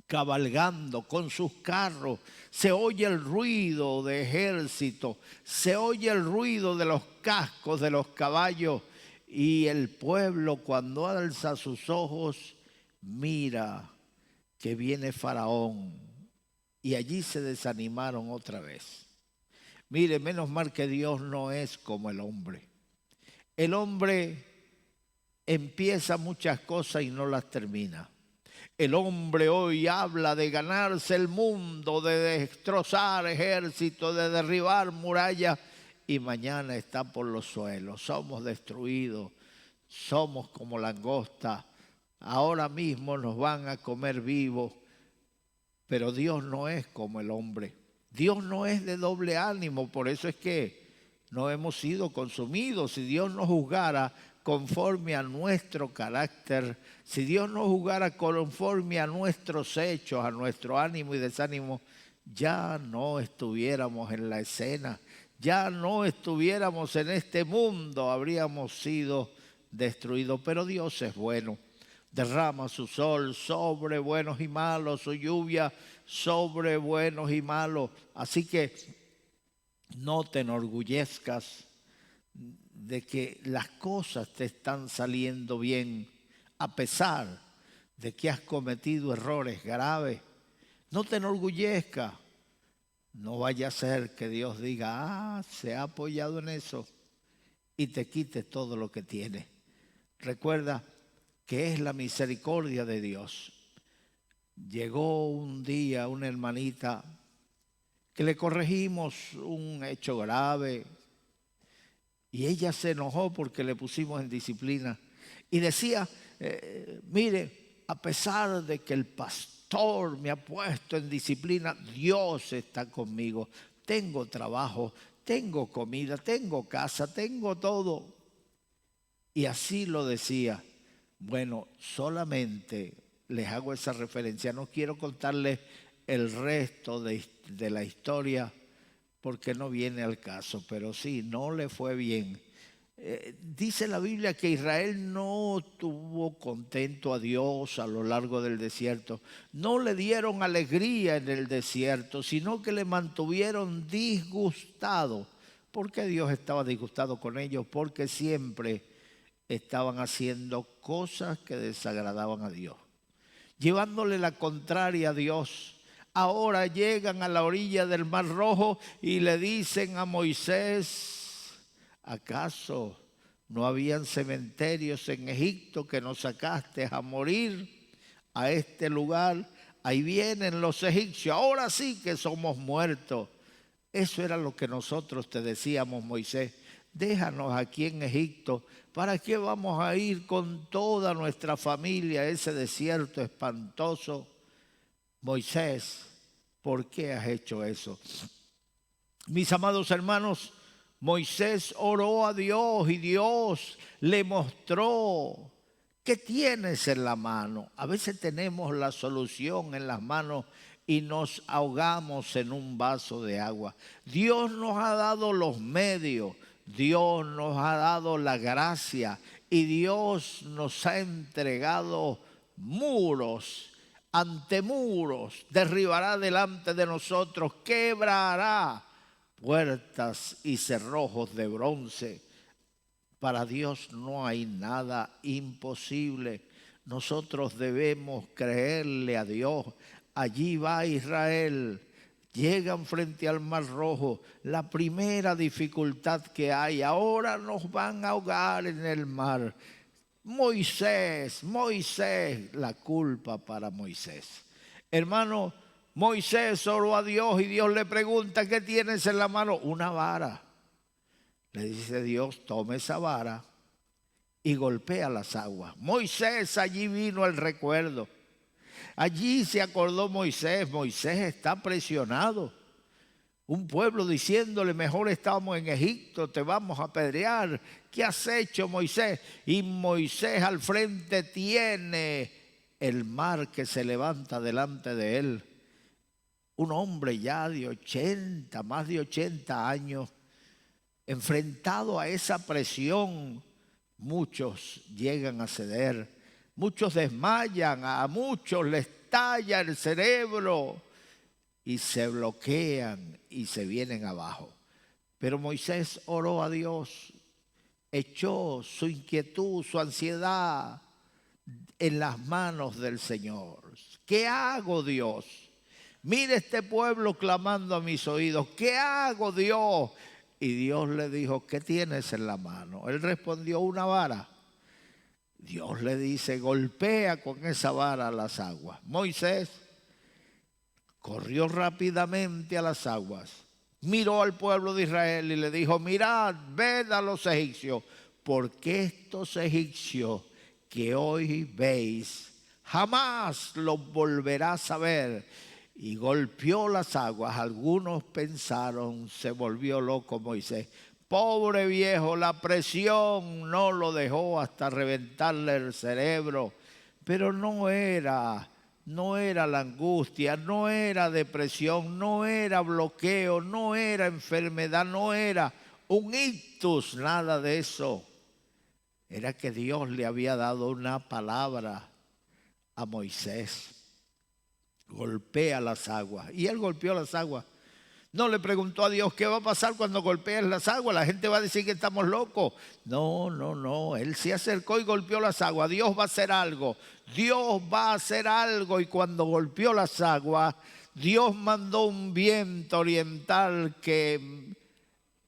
cabalgando con sus carros. Se oye el ruido de ejército, se oye el ruido de los cascos de los caballos, y el pueblo, cuando alza sus ojos, mira que viene Faraón, y allí se desanimaron otra vez. Mire, menos mal que Dios no es como el hombre. El hombre empieza muchas cosas y no las termina. El hombre hoy habla de ganarse el mundo, de destrozar ejércitos, de derribar murallas, y mañana está por los suelos. Somos destruidos, somos como langosta. Ahora mismo nos van a comer vivos, pero Dios no es como el hombre. Dios no es de doble ánimo, por eso es que no hemos sido consumidos. Si Dios nos juzgara conforme a nuestro carácter, si Dios nos juzgara conforme a nuestros hechos, a nuestro ánimo y desánimo, ya no estuviéramos en la escena, ya no estuviéramos en este mundo, habríamos sido destruidos. Pero Dios es bueno, derrama su sol sobre buenos y malos, su lluvia sobre buenos y malos. Así que no te enorgullezcas de que las cosas te están saliendo bien, a pesar de que has cometido errores graves. No te enorgullezcas. No vaya a ser que Dios diga, se ha apoyado en eso, y te quite todo lo que tiene. Recuerda que es la misericordia de Dios. Llegó un día una hermanita que le corregimos un hecho grave, y ella se enojó porque le pusimos en disciplina. Y decía, mire, a pesar de que el pastor me ha puesto en disciplina, Dios está conmigo. Tengo trabajo, tengo comida, tengo casa, tengo todo. Y así lo decía. Bueno, solamente les hago esa referencia. No quiero contarles el resto de la historia porque no viene al caso, pero sí, no le fue bien. Dice la Biblia que Israel no tuvo contento a Dios a lo largo del desierto. No le dieron alegría en el desierto, sino que le mantuvieron disgustado. ¿Por qué Dios estaba disgustado con ellos? Porque siempre estaban haciendo cosas que desagradaban a Dios, llevándole la contraria a Dios. Ahora llegan a la orilla del Mar Rojo y le dicen a Moisés, ¿acaso no habían cementerios en Egipto que nos sacaste a morir a este lugar? Ahí vienen los egipcios, ahora sí que somos muertos. Eso era lo que nosotros te decíamos, Moisés. Déjanos aquí en Egipto. ¿Para qué vamos a ir con toda nuestra familia a ese desierto espantoso? Moisés, ¿por qué has hecho eso? Mis amados hermanos, Moisés oró a Dios y Dios le mostró qué tienes en la mano. A veces tenemos la solución en las manos y nos ahogamos en un vaso de agua. Dios nos ha dado los medios, Dios nos ha dado la gracia y Dios nos ha entregado muros. Ante muros, derribará delante de nosotros, quebrará puertas y cerrojos de bronce. Para Dios no hay nada imposible. Nosotros debemos creerle a Dios. Allí va Israel, llegan frente al Mar Rojo, la primera dificultad que hay. Ahora nos van a ahogar en el mar. Moisés, la culpa para Moisés. Hermano, Moisés oró a Dios y Dios le pregunta, ¿qué tienes en la mano? Una vara. Le dice Dios, tome esa vara y golpea las aguas. Moisés, allí vino el recuerdo. Allí se acordó Moisés está presionado. Un pueblo diciéndole, mejor estábamos en Egipto, te vamos a apedrear. ¿Qué has hecho, Moisés? Y Moisés al frente tiene el mar que se levanta delante de él. Un hombre ya de 80, más de 80 años, enfrentado a esa presión, muchos llegan a ceder, muchos desmayan, a muchos les talla el cerebro y se bloquean y se vienen abajo. Pero Moisés oró a Dios, echó su inquietud, su ansiedad en las manos del Señor. ¿Qué hago, Dios? Mire este pueblo clamando a mis oídos. ¿Qué hago, Dios? Y Dios le dijo, ¿qué tienes en la mano? Él respondió, una vara. Dios le dice, golpea con esa vara las aguas. Moisés corrió rápidamente a las aguas, miró al pueblo de Israel y le dijo, mirad, ved a los egipcios, porque estos egipcios que hoy veis, jamás los volverás a ver. Y golpeó las aguas. Algunos pensaron, se volvió loco Moisés. Pobre viejo, la presión no lo dejó hasta reventarle el cerebro. Pero no era la angustia, no era depresión, no era bloqueo, no era enfermedad, no era un ictus, nada de eso. Era que Dios le había dado una palabra a Moisés. Golpea las aguas. Y él golpeó las aguas. No le preguntó a Dios, ¿qué va a pasar cuando golpees las aguas? La gente va a decir que estamos locos. No. Él se acercó y golpeó las aguas. Dios va a hacer algo. Dios va a hacer algo. Y cuando golpeó las aguas, Dios mandó un viento oriental que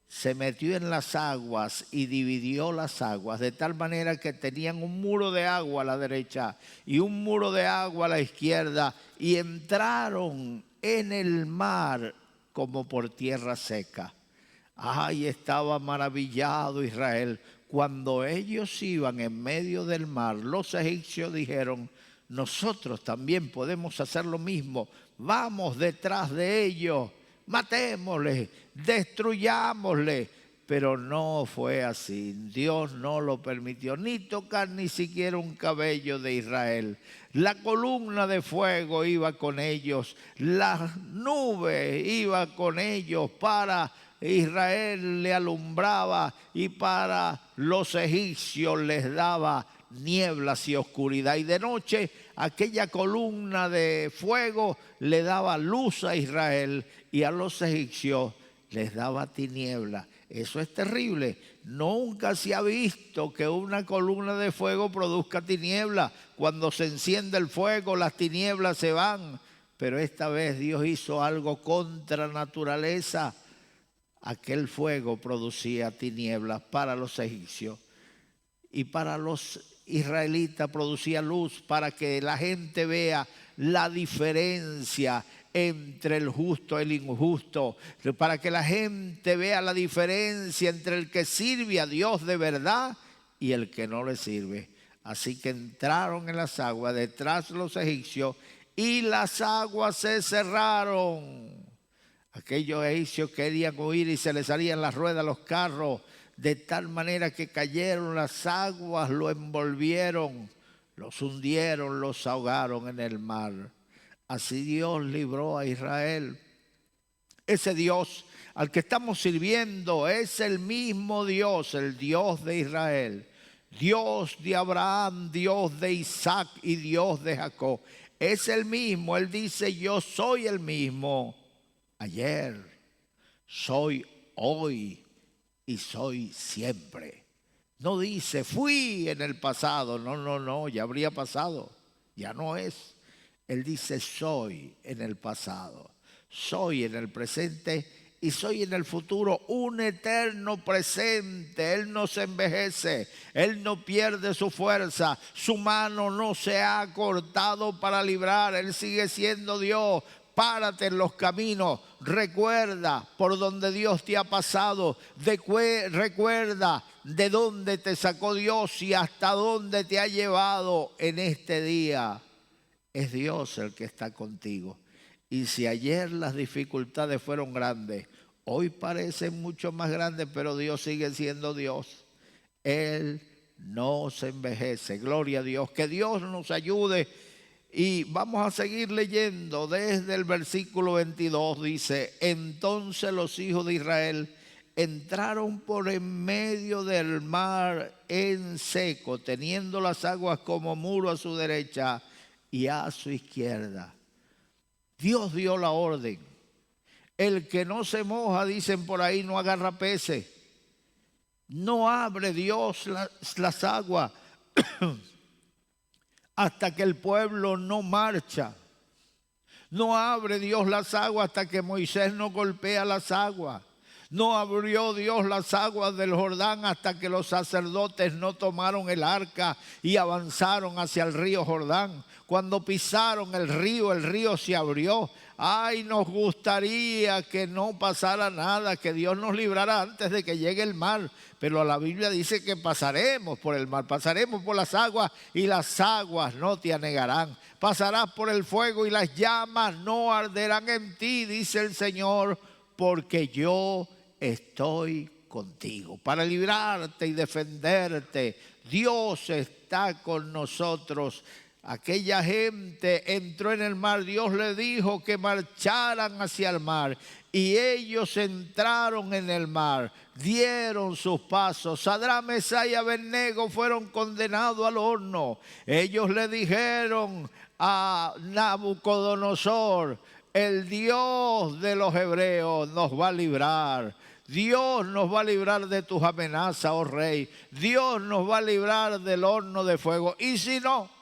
se metió en las aguas y dividió las aguas, de tal manera que tenían un muro de agua a la derecha y un muro de agua a la izquierda, y entraron en el mar como por tierra seca. Ay, estaba maravillado Israel. Cuando ellos iban en medio del mar, los egipcios dijeron, nosotros también podemos hacer lo mismo, vamos detrás de ellos, matémosle, destruyámosle. Pero no fue así. Dios no lo permitió, ni tocar ni siquiera un cabello de Israel. La columna de fuego iba con ellos, la nube iba con ellos, para Israel le alumbraba y para los egipcios les daba nieblas y oscuridad. Y de noche aquella columna de fuego le daba luz a Israel y a los egipcios les daba tiniebla. Eso es terrible. Nunca se ha visto que una columna de fuego produzca tiniebla. Cuando se enciende el fuego, las tinieblas se van. Pero esta vez Dios hizo algo contra naturaleza. Aquel fuego producía tinieblas para los egipcios. Y para los israelitas producía luz, para que la gente vea la diferencia entre el justo y el injusto, para que la gente vea la diferencia entre el que sirve a Dios de verdad y el que no le sirve. Así que entraron en las aguas detrás de los egipcios y las aguas se cerraron. Aquellos egipcios querían huir y se les salían las ruedas a los carros, de tal manera que cayeron las aguas, lo envolvieron, los hundieron, los ahogaron en el mar. Así Dios libró a Israel. Ese Dios al que estamos sirviendo es el mismo Dios, el Dios de Israel. Dios de Abraham, Dios de Isaac y Dios de Jacob. Es el mismo. Él dice, yo soy el mismo ayer, soy hoy y soy siempre. No dice, fui en el pasado. No, ya habría pasado. Ya no es. Él dice, soy en el pasado, soy en el presente y soy en el futuro, un eterno presente. Él no se envejece, Él no pierde su fuerza, su mano no se ha cortado para librar, Él sigue siendo Dios. Párate en los caminos, recuerda por donde Dios te ha pasado, recuerda de dónde te sacó Dios y hasta dónde te ha llevado en este día. Es Dios el que está contigo. Y si ayer las dificultades fueron grandes, hoy parecen mucho más grandes, pero Dios sigue siendo Dios. Él no se envejece. Gloria a Dios. Que Dios nos ayude Y vamos a seguir leyendo desde el versículo 22. Dice: entonces los hijos de Israel entraron por en medio del mar en seco, teniendo las aguas como muro a su derecha y a su izquierda. Dios dio la orden. El que no se moja, dicen por ahí, no agarra peces. No abre Dios las aguas hasta que el pueblo no marcha. No abre Dios las aguas hasta que Moisés no golpea las aguas. No abrió Dios las aguas del Jordán hasta que los sacerdotes no tomaron el arca y avanzaron hacia el río Jordán. Cuando pisaron el río se abrió. Ay, nos gustaría que no pasara nada, que Dios nos librara antes de que llegue el mar. Pero la Biblia dice que pasaremos por el mar, pasaremos por las aguas y las aguas no te anegarán. Pasarás por el fuego y las llamas no arderán en ti, dice el Señor, porque yo estoy contigo. Para librarte y defenderte, Dios está con nosotros. Aquella gente entró en el mar, Dios le dijo que marcharan hacia el mar y ellos entraron en el mar, dieron sus pasos. Sadrach, Mesach y Abednego fueron condenados al horno. Ellos le dijeron a Nabucodonosor: el Dios de los hebreos nos va a librar. Dios nos va a librar de tus amenazas, oh rey. Dios nos va a librar del horno de fuego. Y si no,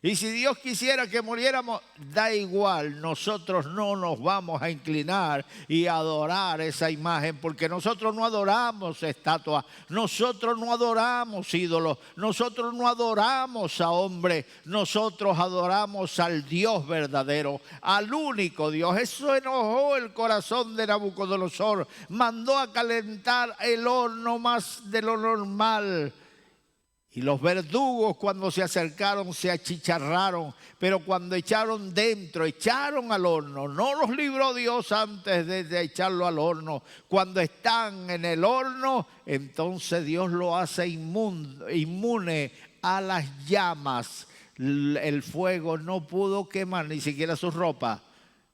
y si Dios quisiera que muriéramos, da igual, nosotros no nos vamos a inclinar y adorar esa imagen, porque nosotros no adoramos estatuas, nosotros no adoramos ídolos, nosotros no adoramos a hombres, nosotros adoramos al Dios verdadero, al único Dios. Eso enojó el corazón de Nabucodonosor, mandó a calentar el horno más de lo normal. Y los verdugos, cuando se acercaron, se achicharraron, pero cuando echaron dentro, echaron al horno. No los libró Dios antes de echarlo al horno. Cuando están en el horno, entonces Dios lo hace inmune a las llamas. El fuego no pudo quemar ni siquiera su ropa.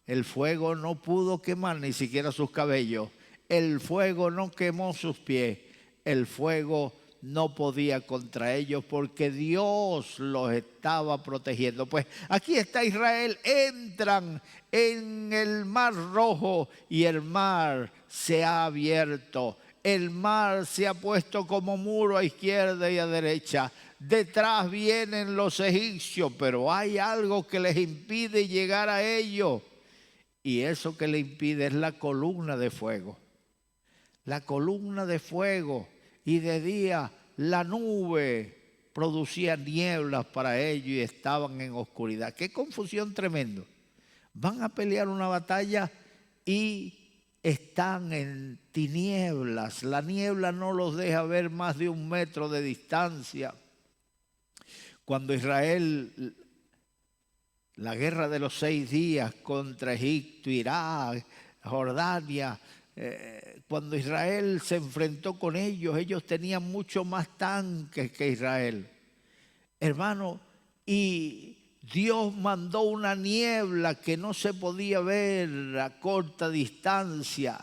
El fuego no pudo quemar ni siquiera sus cabellos. El fuego no quemó sus pies. El fuego no podía contra ellos porque Dios los estaba protegiendo. Pues aquí está Israel, entran en el mar Rojo y el mar se ha abierto. El mar se ha puesto como muro a izquierda y a derecha. Detrás vienen los egipcios, pero hay algo que les impide llegar a ellos. Y eso que le impide es la columna de fuego. La columna de fuego. Y de día la nube producía nieblas para ellos y estaban en oscuridad. ¡Qué confusión tremenda! Van a pelear una batalla y están en tinieblas. La niebla no los deja ver más de 1 metro de distancia. Cuando Israel, la guerra de los 6 días contra Egipto, Irak, Jordania, cuando Israel se enfrentó con ellos, ellos tenían mucho más tanques que Israel. Hermano, y Dios mandó una niebla que no se podía ver a corta distancia.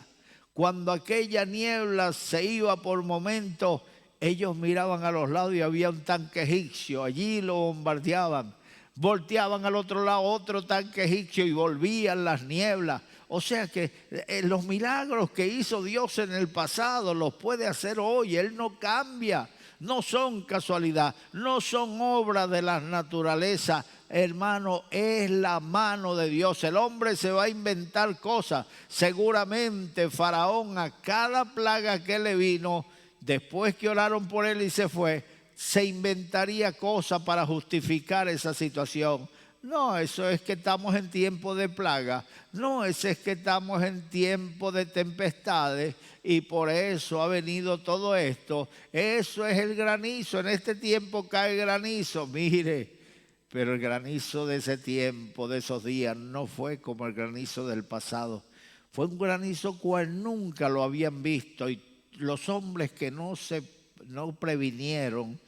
Cuando aquella niebla se iba por momentos, ellos miraban a los lados y había un tanque egipcio, allí lo bombardeaban. Volteaban al otro lado otro tanque egipcio y volvían las nieblas. O sea que los milagros que hizo Dios en el pasado los puede hacer hoy. Él no cambia, no son casualidad, no son obra de la naturaleza. Hermano, es la mano de Dios. El hombre se va a inventar cosas. Seguramente Faraón, a cada plaga que le vino, después que oraron por él y se fue, se inventaría cosas para justificar esa situación. No, eso es que estamos en tiempo de plaga. No, eso es que estamos en tiempo de tempestades y por eso ha venido todo esto. Eso es el granizo. En este tiempo cae granizo. Mire, pero el granizo de ese tiempo, de esos días, no fue como el granizo del pasado. Fue un granizo cual nunca lo habían visto y los hombres que no previnieron,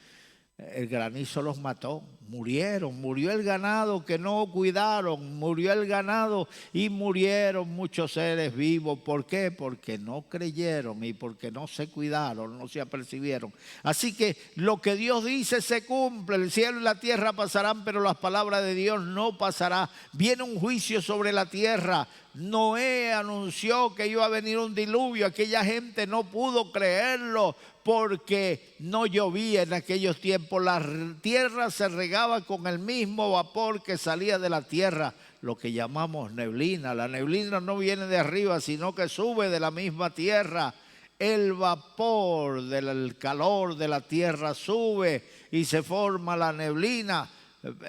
el granizo los mató. murieron, murió el ganado que no cuidaron, murió el ganado y murieron muchos seres vivos. ¿Por qué? Porque no creyeron y porque no se cuidaron, no se apercibieron. Así que lo que Dios dice se cumple. El cielo y la tierra pasarán, pero las palabras de Dios no pasarán. Viene un juicio sobre la tierra. Noé anunció que iba a venir un diluvio. Aquella gente no pudo creerlo porque no llovía en aquellos tiempos. La tierra se regaba con el mismo vapor que salía de la tierra, lo que llamamos neblina. La neblina no viene de arriba, sino que sube de la misma tierra. El vapor del calor de la tierra sube y se forma la neblina.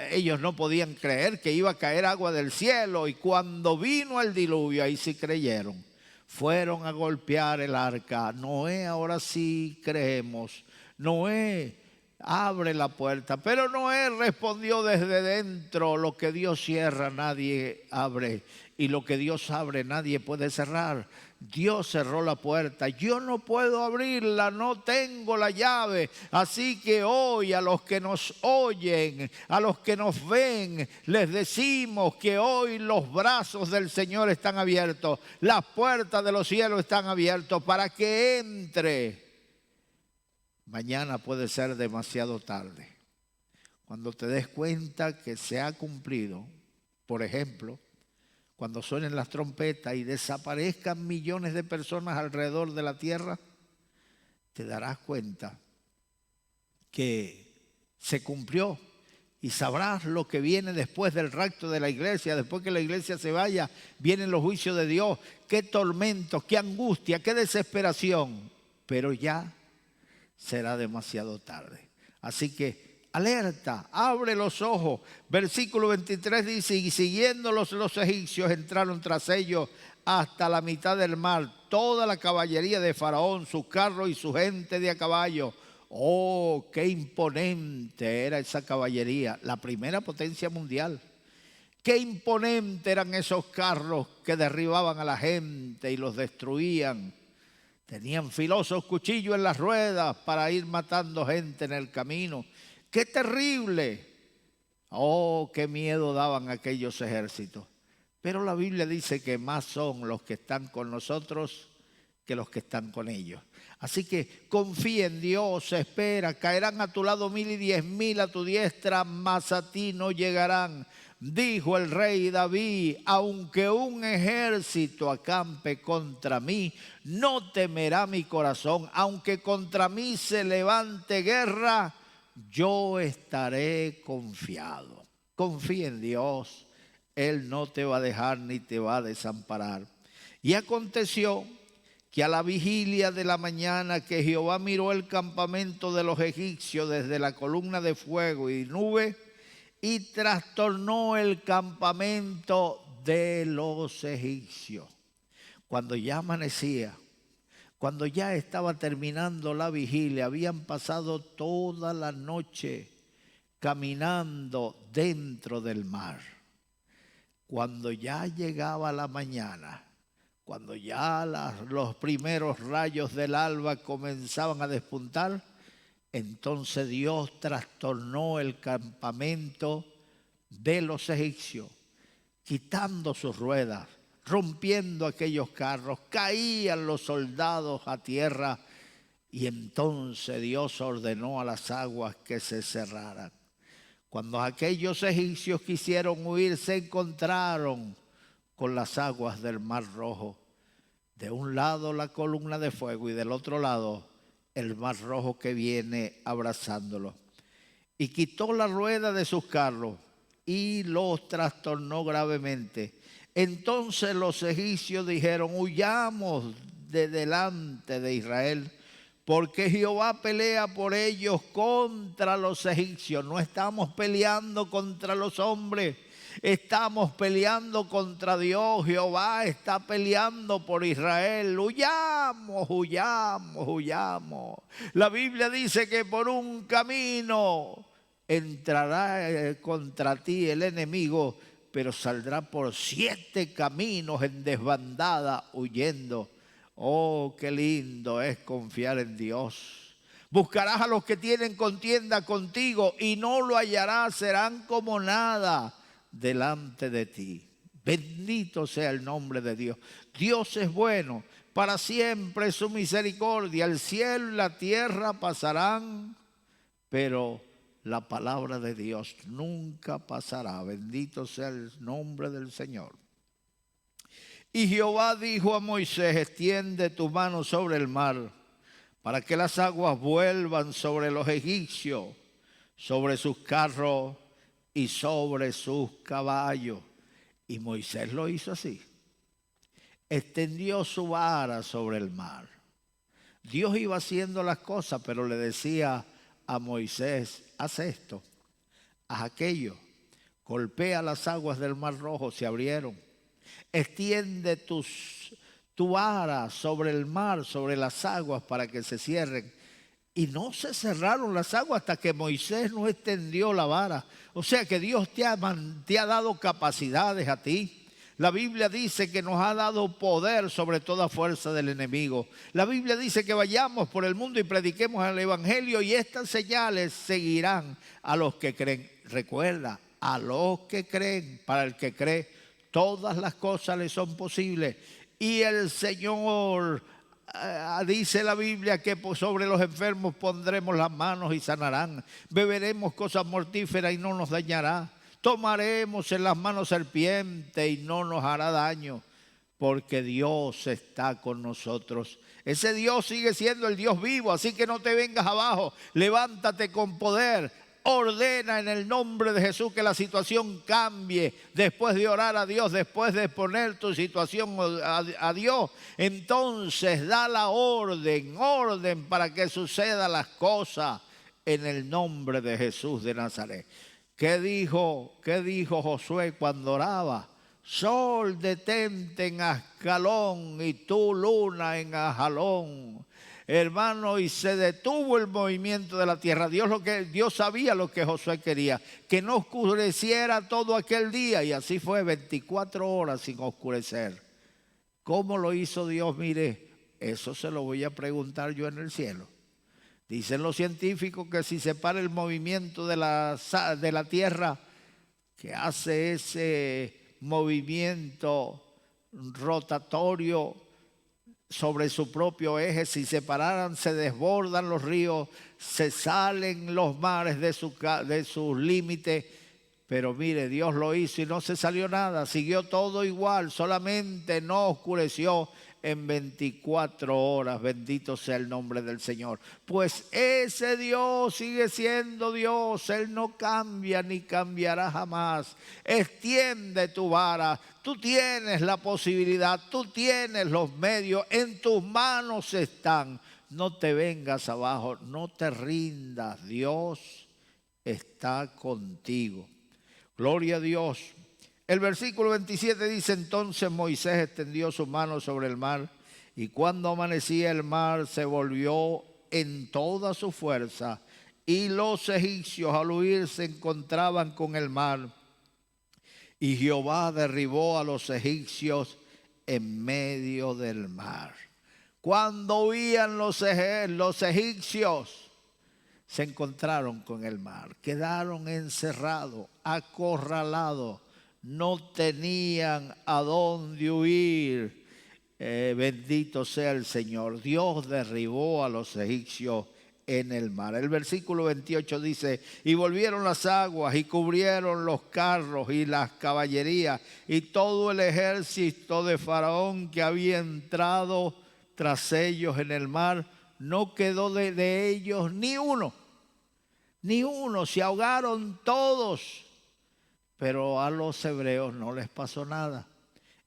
Ellos no podían creer que iba a caer agua del cielo, y cuando vino el diluvio, ahí sí creyeron. Fueron a golpear el arca. Noé, ahora sí creemos. Noé, abre la puerta. Pero Noé respondió desde dentro: lo que Dios cierra nadie abre, y lo que Dios abre nadie puede cerrar. Dios cerró la puerta, yo no puedo abrirla, no tengo la llave. Así que hoy a los que nos oyen, a los que nos ven, les decimos que hoy los brazos del Señor están abiertos, las puertas de los cielos están abiertas para que entre. Mañana puede ser demasiado tarde. Cuando te des cuenta que se ha cumplido, por ejemplo, cuando suenen las trompetas y desaparezcan millones de personas alrededor de la tierra, te darás cuenta que se cumplió, y sabrás lo que viene después del rapto de la iglesia. Después que la iglesia se vaya, vienen los juicios de Dios. Qué tormento, qué angustia, qué desesperación. Pero ya será demasiado tarde. Así que alerta, abre los ojos. Versículo 23 dice: y siguiéndolos los egipcios entraron tras ellos hasta la mitad del mar, toda la caballería de Faraón, sus carros y su gente de a caballo. Oh, qué imponente era esa caballería, la primera potencia mundial. Qué imponente eran esos carros que derribaban a la gente y los destruían. Tenían filosos cuchillos en las ruedas para ir matando gente en el camino. ¡Qué terrible! ¡Oh, qué miedo daban aquellos ejércitos! Pero la Biblia dice que más son los que están con nosotros que los que están con ellos. Así que confía en Dios, espera. Caerán a tu lado 1000 y 10.000 a tu diestra, mas a ti no llegarán. Dijo el rey David: aunque un ejército acampe contra mí, no temerá mi corazón. Aunque contra mí se levante guerra, yo estaré confiado. Confía en Dios, Él no te va a dejar ni te va a desamparar. Y aconteció que a la vigilia de la mañana que Jehová miró el campamento de los egipcios desde la columna de fuego y nube, y trastornó el campamento de los egipcios. Cuando ya amanecía, cuando ya estaba terminando la vigilia, habían pasado toda la noche caminando dentro del mar. Cuando ya llegaba la mañana, cuando ya los primeros rayos del alba comenzaban a despuntar, entonces Dios trastornó el campamento de los egipcios, quitando sus ruedas, rompiendo aquellos carros. Caían los soldados a tierra, y entonces Dios ordenó a las aguas que se cerraran. Cuando aquellos egipcios quisieron huir, se encontraron con las aguas del Mar Rojo. De un lado la columna de fuego y del otro lado el Mar Rojo que viene abrazándolo. Y quitó la rueda de sus carros y los trastornó gravemente. Entonces los egipcios dijeron: huyamos de delante de Israel, porque Jehová pelea por ellos contra los egipcios. No estamos peleando contra los hombres, estamos peleando contra Dios. Jehová está peleando por Israel. Huyamos, huyamos, huyamos. La Biblia dice que por un camino entrará contra ti el enemigo, pero saldrá por 7 caminos en desbandada huyendo. Oh, qué lindo es confiar en Dios. Buscarás a los que tienen contienda contigo y no lo hallarás, serán como nada delante de ti. Bendito sea el nombre de Dios. Dios es bueno, para siempre es su misericordia. El cielo y la tierra pasarán, pero la palabra de Dios nunca pasará. Bendito sea el nombre del Señor. Y Jehová dijo a Moisés: extiende tu mano sobre el mar, para que las aguas vuelvan sobre los egipcios, sobre sus carros y sobre sus caballos. Y Moisés lo hizo así. Extendió su vara sobre el mar. Dios iba haciendo las cosas, pero le decía a Moisés: haz esto, haz aquello. Golpea las aguas del Mar Rojo, se abrieron. Extiende tu vara sobre el mar, sobre las aguas, para que se cierren. Y no se cerraron las aguas hasta que Moisés no extendió la vara. O sea que Dios te ha dado capacidades a ti. La Biblia dice que nos ha dado poder sobre toda fuerza del enemigo. La Biblia dice que vayamos por el mundo y prediquemos el evangelio, y estas señales seguirán a los que creen. Recuerda, a los que creen. Para el que cree, todas las cosas le son posibles. Y el Señor, dice la Biblia, que sobre los enfermos pondremos las manos y sanarán. Beberemos cosas mortíferas y no nos dañará. Tomaremos en las manos serpiente y no nos hará daño, porque Dios está con nosotros. Ese Dios sigue siendo el Dios vivo, así que no te vengas abajo. Levántate con poder. Ordena en el nombre de Jesús que la situación cambie. Después de orar a Dios, después de poner tu situación a Dios, entonces da la orden para que sucedan las cosas en el nombre de Jesús de Nazaret. ¿Qué dijo Josué cuando oraba? Sol, detente en Ascalón y tú, luna, en Ajalón. Hermano, y se detuvo el movimiento de la tierra. Dios sabía lo que Josué quería, que no oscureciera todo aquel día, y así fue, 24 horas sin oscurecer. ¿Cómo lo hizo Dios? Mire, eso se lo voy a preguntar yo en el cielo. Dicen los científicos que si se para el movimiento de la tierra, que hace ese movimiento rotatorio sobre su propio eje, si se pararan, se desbordan los ríos, se salen los mares de sus límites. Pero mire, Dios lo hizo y no se salió nada, siguió todo igual, solamente no oscureció en 24 horas. Bendito sea el nombre del Señor. Pues ese Dios sigue siendo Dios. Él no cambia ni cambiará jamás. Extiende tu vara. Tú tienes la posibilidad, tú tienes los medios, en tus manos están. No te vengas abajo, no te rindas. Dios está contigo. Gloria a Dios. El versículo 27 dice: entonces Moisés extendió su mano sobre el mar, y cuando amanecía el mar se volvió en toda su fuerza, y los egipcios al huir se encontraban con el mar, y Jehová derribó a los egipcios en medio del mar. Cuando huían los egipcios, se encontraron con el mar, quedaron encerrados, acorralados, no tenían a dónde huir. Bendito sea el Señor. Dios derribó a los egipcios en el mar. El versículo 28 dice: y volvieron las aguas y cubrieron los carros y las caballerías y todo el ejército de Faraón que había entrado tras ellos en el mar. No quedó de ellos ni uno, se ahogaron todos. Pero a los hebreos no les pasó nada.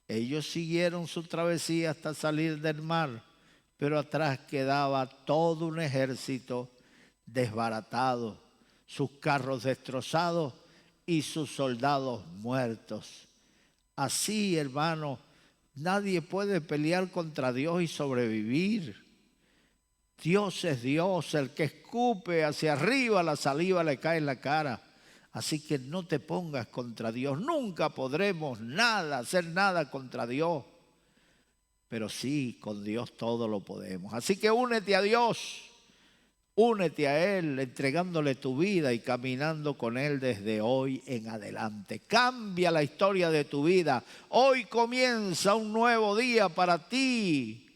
Ellos siguieron su travesía hasta salir del mar, pero atrás quedaba todo un ejército desbaratado, sus carros destrozados y sus soldados muertos. Así, hermano, nadie puede pelear contra Dios y sobrevivir. Dios es Dios, el que escupe hacia arriba, la saliva le cae en la cara. Así que no te pongas contra Dios. Nunca podremos hacer nada contra Dios. Pero sí, con Dios todo lo podemos. Así que únete a Dios. Únete a Él, entregándole tu vida y caminando con Él desde hoy en adelante. Cambia la historia de tu vida. Hoy comienza un nuevo día para ti.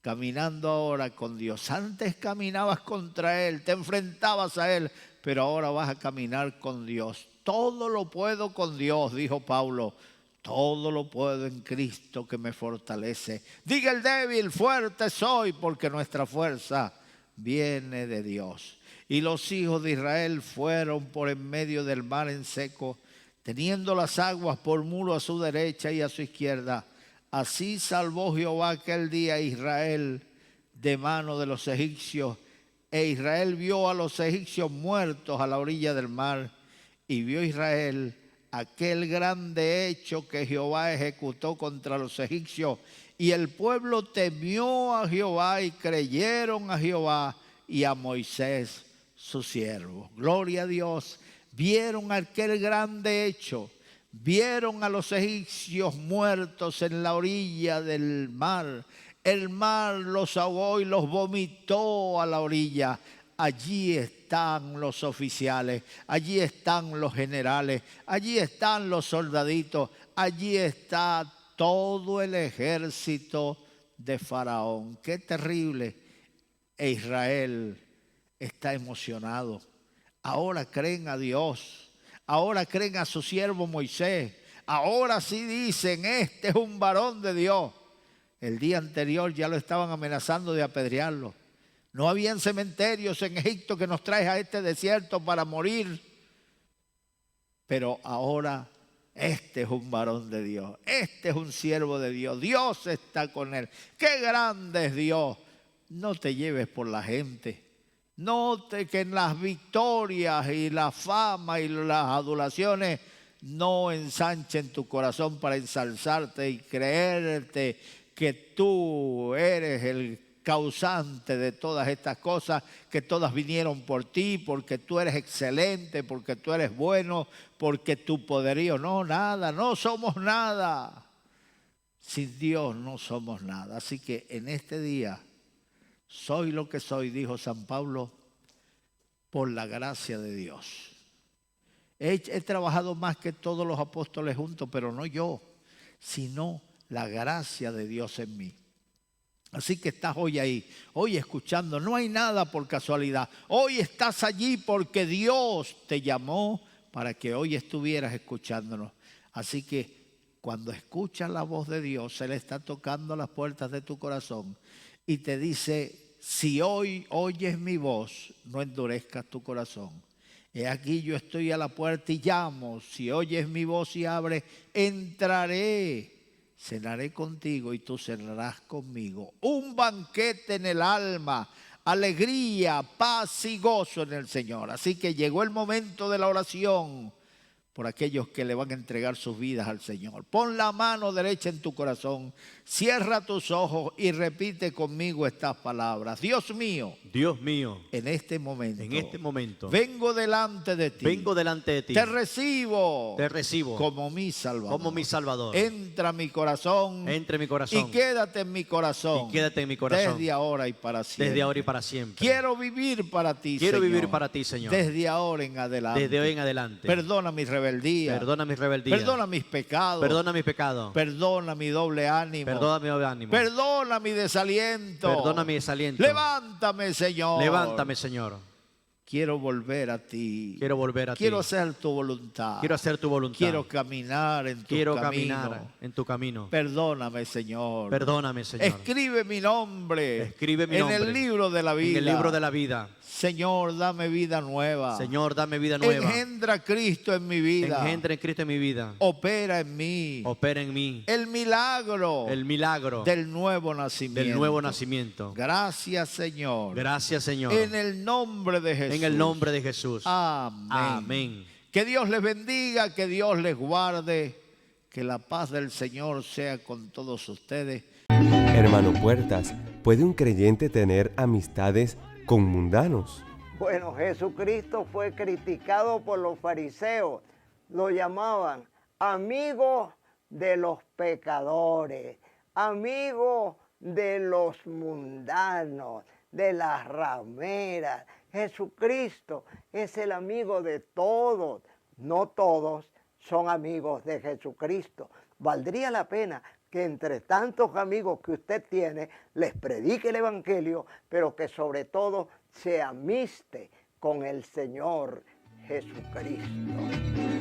Caminando ahora con Dios. Antes caminabas contra Él, te enfrentabas a Él, pero ahora vas a caminar con Dios. Todo lo puedo con Dios, dijo Pablo. Todo lo puedo en Cristo que me fortalece. Diga el débil, fuerte soy, porque nuestra fuerza viene de Dios. Y los hijos de Israel fueron por en medio del mar en seco, teniendo las aguas por muro a su derecha y a su izquierda. Así salvó Jehová aquel día a Israel de mano de los egipcios. E Israel vio a los egipcios muertos a la orilla del mar. Y vio Israel aquel grande hecho que Jehová ejecutó contra los egipcios. Y el pueblo temió a Jehová y creyeron a Jehová y a Moisés su siervo. Gloria a Dios. Vieron aquel grande hecho. Vieron a los egipcios muertos en la orilla del mar. El mar los ahogó y los vomitó a la orilla. Allí están los oficiales, allí están los generales, allí están los soldaditos, allí está todo el ejército de Faraón. Qué terrible. E Israel está emocionado. Ahora creen a Dios. Ahora creen a su siervo Moisés. Ahora sí dicen, este es un varón de Dios. El día anterior ya lo estaban amenazando de apedrearlo. No habían cementerios en Egipto que nos traes a este desierto para morir. Pero ahora este es un varón de Dios. Este es un siervo de Dios. Dios está con él. ¡Qué grande es Dios! No te lleves por la gente. Note que en las victorias y la fama y las adulaciones no ensanchen tu corazón para ensalzarte y creerte que tú eres el causante de todas estas cosas, que todas vinieron por ti, porque tú eres excelente, porque tú eres bueno, porque tu poderío. No, nada, no somos nada. Sin Dios no somos nada. Así que en este día, soy lo que soy, dijo San Pablo, por la gracia de Dios. He trabajado más que todos los apóstoles juntos, pero no yo, sino la gracia de Dios en mí. Así que estás hoy ahí, hoy escuchando. No hay nada por casualidad. Hoy estás allí porque Dios te llamó para que hoy estuvieras escuchándonos. Así que cuando escuchas la voz de Dios, Él está tocando las puertas de tu corazón y te dice: si hoy oyes mi voz, no endurezcas tu corazón. He aquí yo estoy a la puerta y llamo. Si oyes mi voz y abres, entraré. Cenaré contigo y tú cenarás conmigo. Un banquete en el alma, alegría, paz y gozo en el Señor. Así que llegó el momento de la oración por aquellos que le van a entregar sus vidas al Señor. Pon la mano derecha en tu corazón, cierra tus ojos y repite conmigo estas palabras. Dios mío, en este momento, vengo delante de ti. Te recibo como mi Salvador. Entra a mi corazón, y quédate en mi corazón. Desde ahora y para siempre. Quiero vivir para ti, Señor. Desde ahora en adelante. Perdona mis rebeldías. Perdona mis pecados. Perdona mi doble ánimo. Perdona mi desaliento. Levántame, Señor. Quiero volver a ti. Quiero hacer tu voluntad. Quiero caminar en tu camino. Perdóname, Señor. Escribe mi nombre en el libro de la vida. Señor, dame vida nueva. Engendra Cristo en mi vida. Opera en mí. El milagro del nuevo nacimiento. Gracias, Señor. En el nombre de Jesús. Amén. Que Dios les bendiga, que Dios les guarde, que la paz del Señor sea con todos ustedes. Hermano Puertas, ¿puede un creyente tener amistades con mundanos? Bueno, Jesucristo fue criticado por los fariseos. Lo llamaban amigo de los pecadores, amigo de los mundanos, de las rameras. Jesucristo es el amigo de todos. No todos son amigos de Jesucristo. Valdría la pena que entre tantos amigos que usted tiene, les predique el Evangelio, pero que sobre todo se amiste con el Señor Jesucristo.